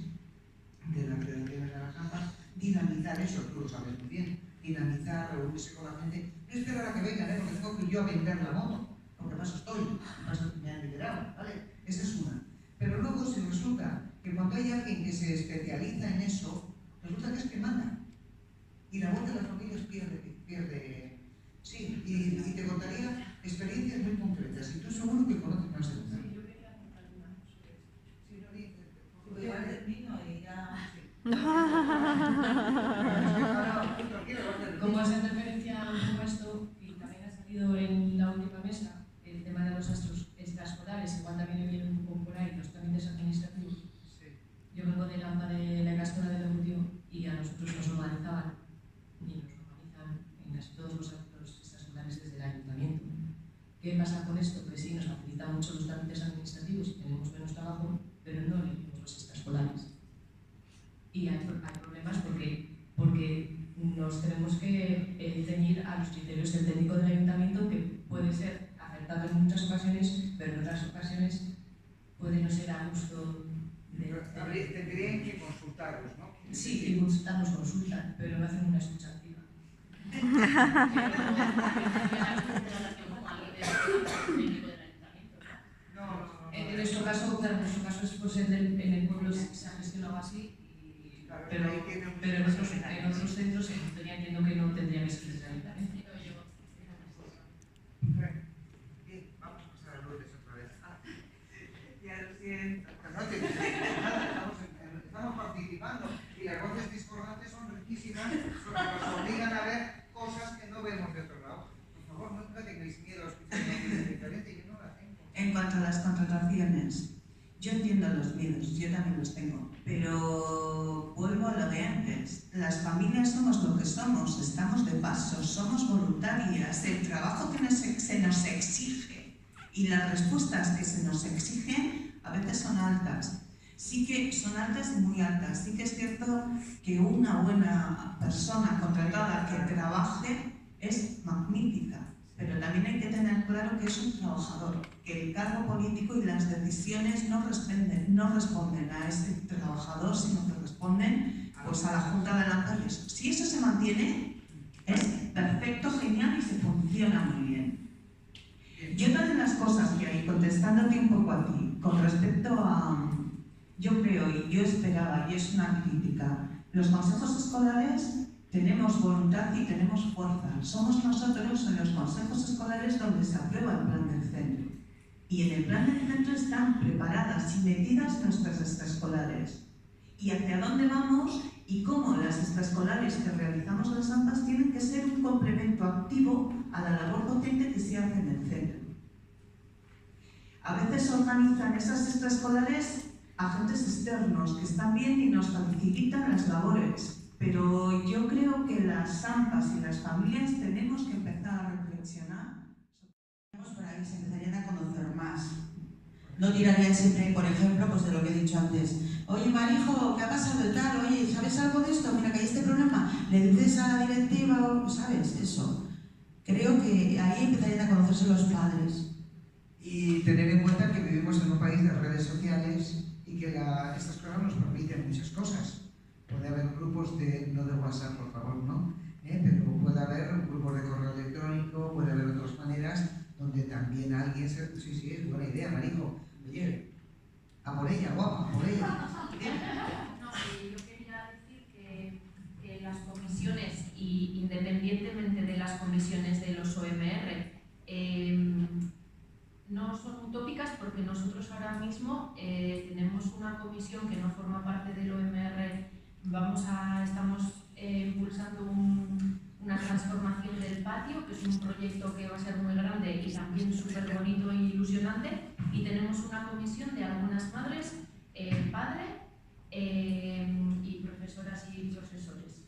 de las AMPAs, dinamizar eso, tú lo sabes muy bien, dinamizar, reunirse con la gente, no esperar a que vengan, porque tengo que yo a vender la moto, porque paso estoy, paso que me han liberado, ¿vale? Esa es una. Pero luego si resulta que cuando hay alguien que se especializa en eso, resulta que es que manda. Y la voz de las familias pierde. Sí, y te contaría experiencias muy concretas. Y tú seguro que conoces más de una. Sí, yo quería contar una sobre esto. Porque igual termino y ya... Como hace referencia a un esto, y también ha salido en la última mesa, el tema de los extraescolares, igual también me viene un poco por ahí, los trámites administrativos. Yo vengo del AMPA de la Icastola de Legutio y a nosotros nos organizaban, y nos organizan en casi todos los actos extraescolares desde el ayuntamiento. ¿Qué pasa con esto? Pues sí, nos facilita mucho los trámites administrativos y tenemos menos trabajo, pero no elegimos los extraescolares. Y hay problemas porque nos tenemos que ceñir a los criterios del técnico del ayuntamiento, que puede ser acertado en muchas ocasiones, pero en otras ocasiones puede no ser a gusto de... Tendrían que consultarlos, ¿no? Sí, que nos consultan, pero no hacen una escucha activa. caso es pues, en el pueblo se ha gestionado así, pero en otros centros entiendo que no tendría que ser desgraciadamente. Bien, vamos a pasar a Lourdes otra vez. Ya lo siento. Estamos participando y las voces discordantes son riquísimas porque nos obligan a ver cosas que no vemos de otro lado. Por favor, nunca tengáis miedo a escuchar una opinión diferente, yo no la tengo. En cuanto a las contrataciones, yo entiendo los miedos, yo también los tengo, pero vuelvo a lo de antes. Las familias somos lo que somos, estamos de paso, somos voluntarias. El trabajo que se nos exige y las respuestas que se nos exigen a veces son altas. Sí que son altas y muy altas. Sí que es cierto que una buena persona contratada que trabaje es magnífica, pero también hay que tener claro que es un trabajador, que el cargo político y las decisiones no responden a ese trabajador, sino que responden pues, a la Junta de AMPA y eso. Si eso se mantiene, es perfecto, genial y se funciona muy bien. Y otra de las cosas que hay, contestándote un poco a ti, con respecto a... Yo creo y yo esperaba, y es una crítica, los consejos escolares tenemos voluntad y tenemos fuerza. Somos nosotros en los consejos escolares donde se aprueba el plan del centro. Y en el plan del centro están preparadas y medidas nuestras extraescolares. Y hacia dónde vamos y cómo las extraescolares que realizamos las AMPAs tienen que ser un complemento activo a la labor docente que se hace en el centro. A veces organizan esas extraescolares agentes externos que están bien y nos facilitan las labores, pero yo creo que las AMPAs y las familias tenemos que empezar a reflexionar. Por ahí se empezarían a conocer más. No tirarían siempre, por ejemplo, pues de lo que he dicho antes. Oye, Marijo, ¿qué ha pasado y tal? Oye, ¿sabes algo de esto? Mira, que hay este problema. ¿Le dices a la directiva? ¿Sabes? Eso. Creo que ahí empezarían a conocerse los padres. Y tener en cuenta que vivimos en un país de redes sociales y que estas cosas nos permiten muchas cosas. Puede haber grupos no de WhatsApp, por favor, ¿no? Pero puede haber grupos de correo electrónico, puede haber otras maneras donde también alguien se... Sí, es buena idea, Marijo. Oye, a por ella, guapa, a por ella. No, yo quería decir que las comisiones, y independientemente de las comisiones de los OMR, no son utópicas porque nosotros ahora mismo tenemos una comisión que no forma parte del OMR. Estamos impulsando una transformación del patio, que es un proyecto que va a ser muy grande y también súper bonito e ilusionante. Y tenemos una comisión de algunas madres, padre y profesoras y profesores.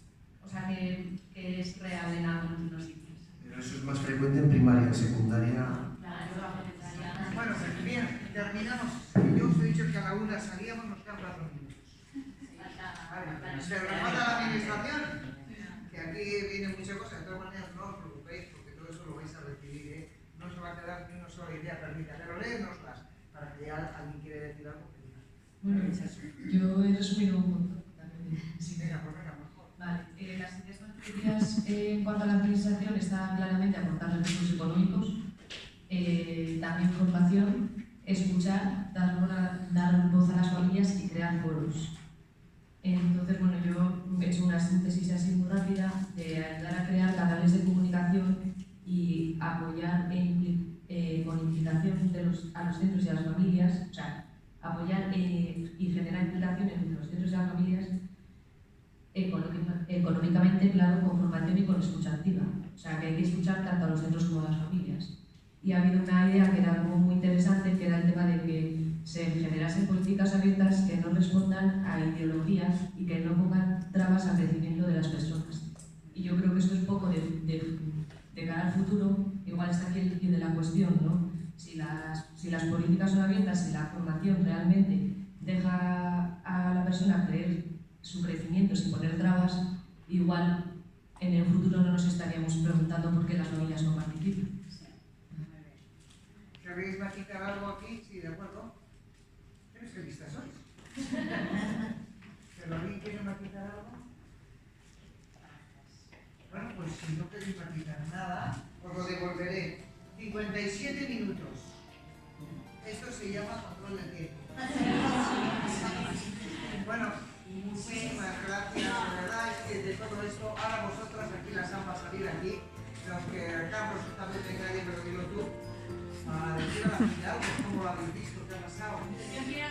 O sea que es real en algunos sitios. Pero eso es más frecuente en primaria, en secundaria. Bueno, bien, terminamos. Yo os he dicho que a la una salíamos, nos quedan 4 minutos. Se remata la administración, que aquí viene mucha cosa. De todas maneras, no os preocupéis, porque todo eso lo vais a recibir. No se va a quedar ni una sola idea perdida, pero léenoslas para que ya alguien quiere decir algo. Bueno, yo he resumido un montón también. Sí, venga, pues venga, mejor. Vale, las ideas más precisas en cuanto a la administración están claramente aportar recursos económicos, también formación, escuchar, dar voz a las familias y crear foros. Entonces, bueno, yo he hecho una síntesis así muy rápida de ayudar a crear canales de comunicación y apoyar con implicación a los centros y a las familias, o sea, apoyar y generar implicación entre los centros y las familias económicamente, claro, con formación y con escucha activa. O sea, que hay que escuchar tanto a los centros como a las familias. Y ha habido una idea que era algo muy interesante, que era el tema de que se generasen políticas abiertas que no respondan a ideologías y que no pongan trabas al crecimiento de las personas. Y yo creo que esto es poco de cara al futuro. Igual está aquí el kit de la cuestión, ¿no? Si las políticas son abiertas, si la formación realmente deja a la persona creer su crecimiento sin poner trabas, igual en el futuro no nos estaríamos preguntando por qué las familias no participan. ¿Queréis maquitar algo aquí? Sí, de acuerdo. ¿Qué escribistas sois? ¿Pero alguien quiere maquitar algo? Bueno, pues si no queréis maquitar nada, os lo devolveré. 57 minutos. Esto se llama control de tiempo. Bueno, muchísimas gracias, de verdad es que de todo esto, ahora vosotras aquí las han para salir aquí, los que acá absolutamente nadie, pero digo tú, para decir a la gente algo, ¿cómo lo habéis visto? ¿Qué ha pasado? Yo quiero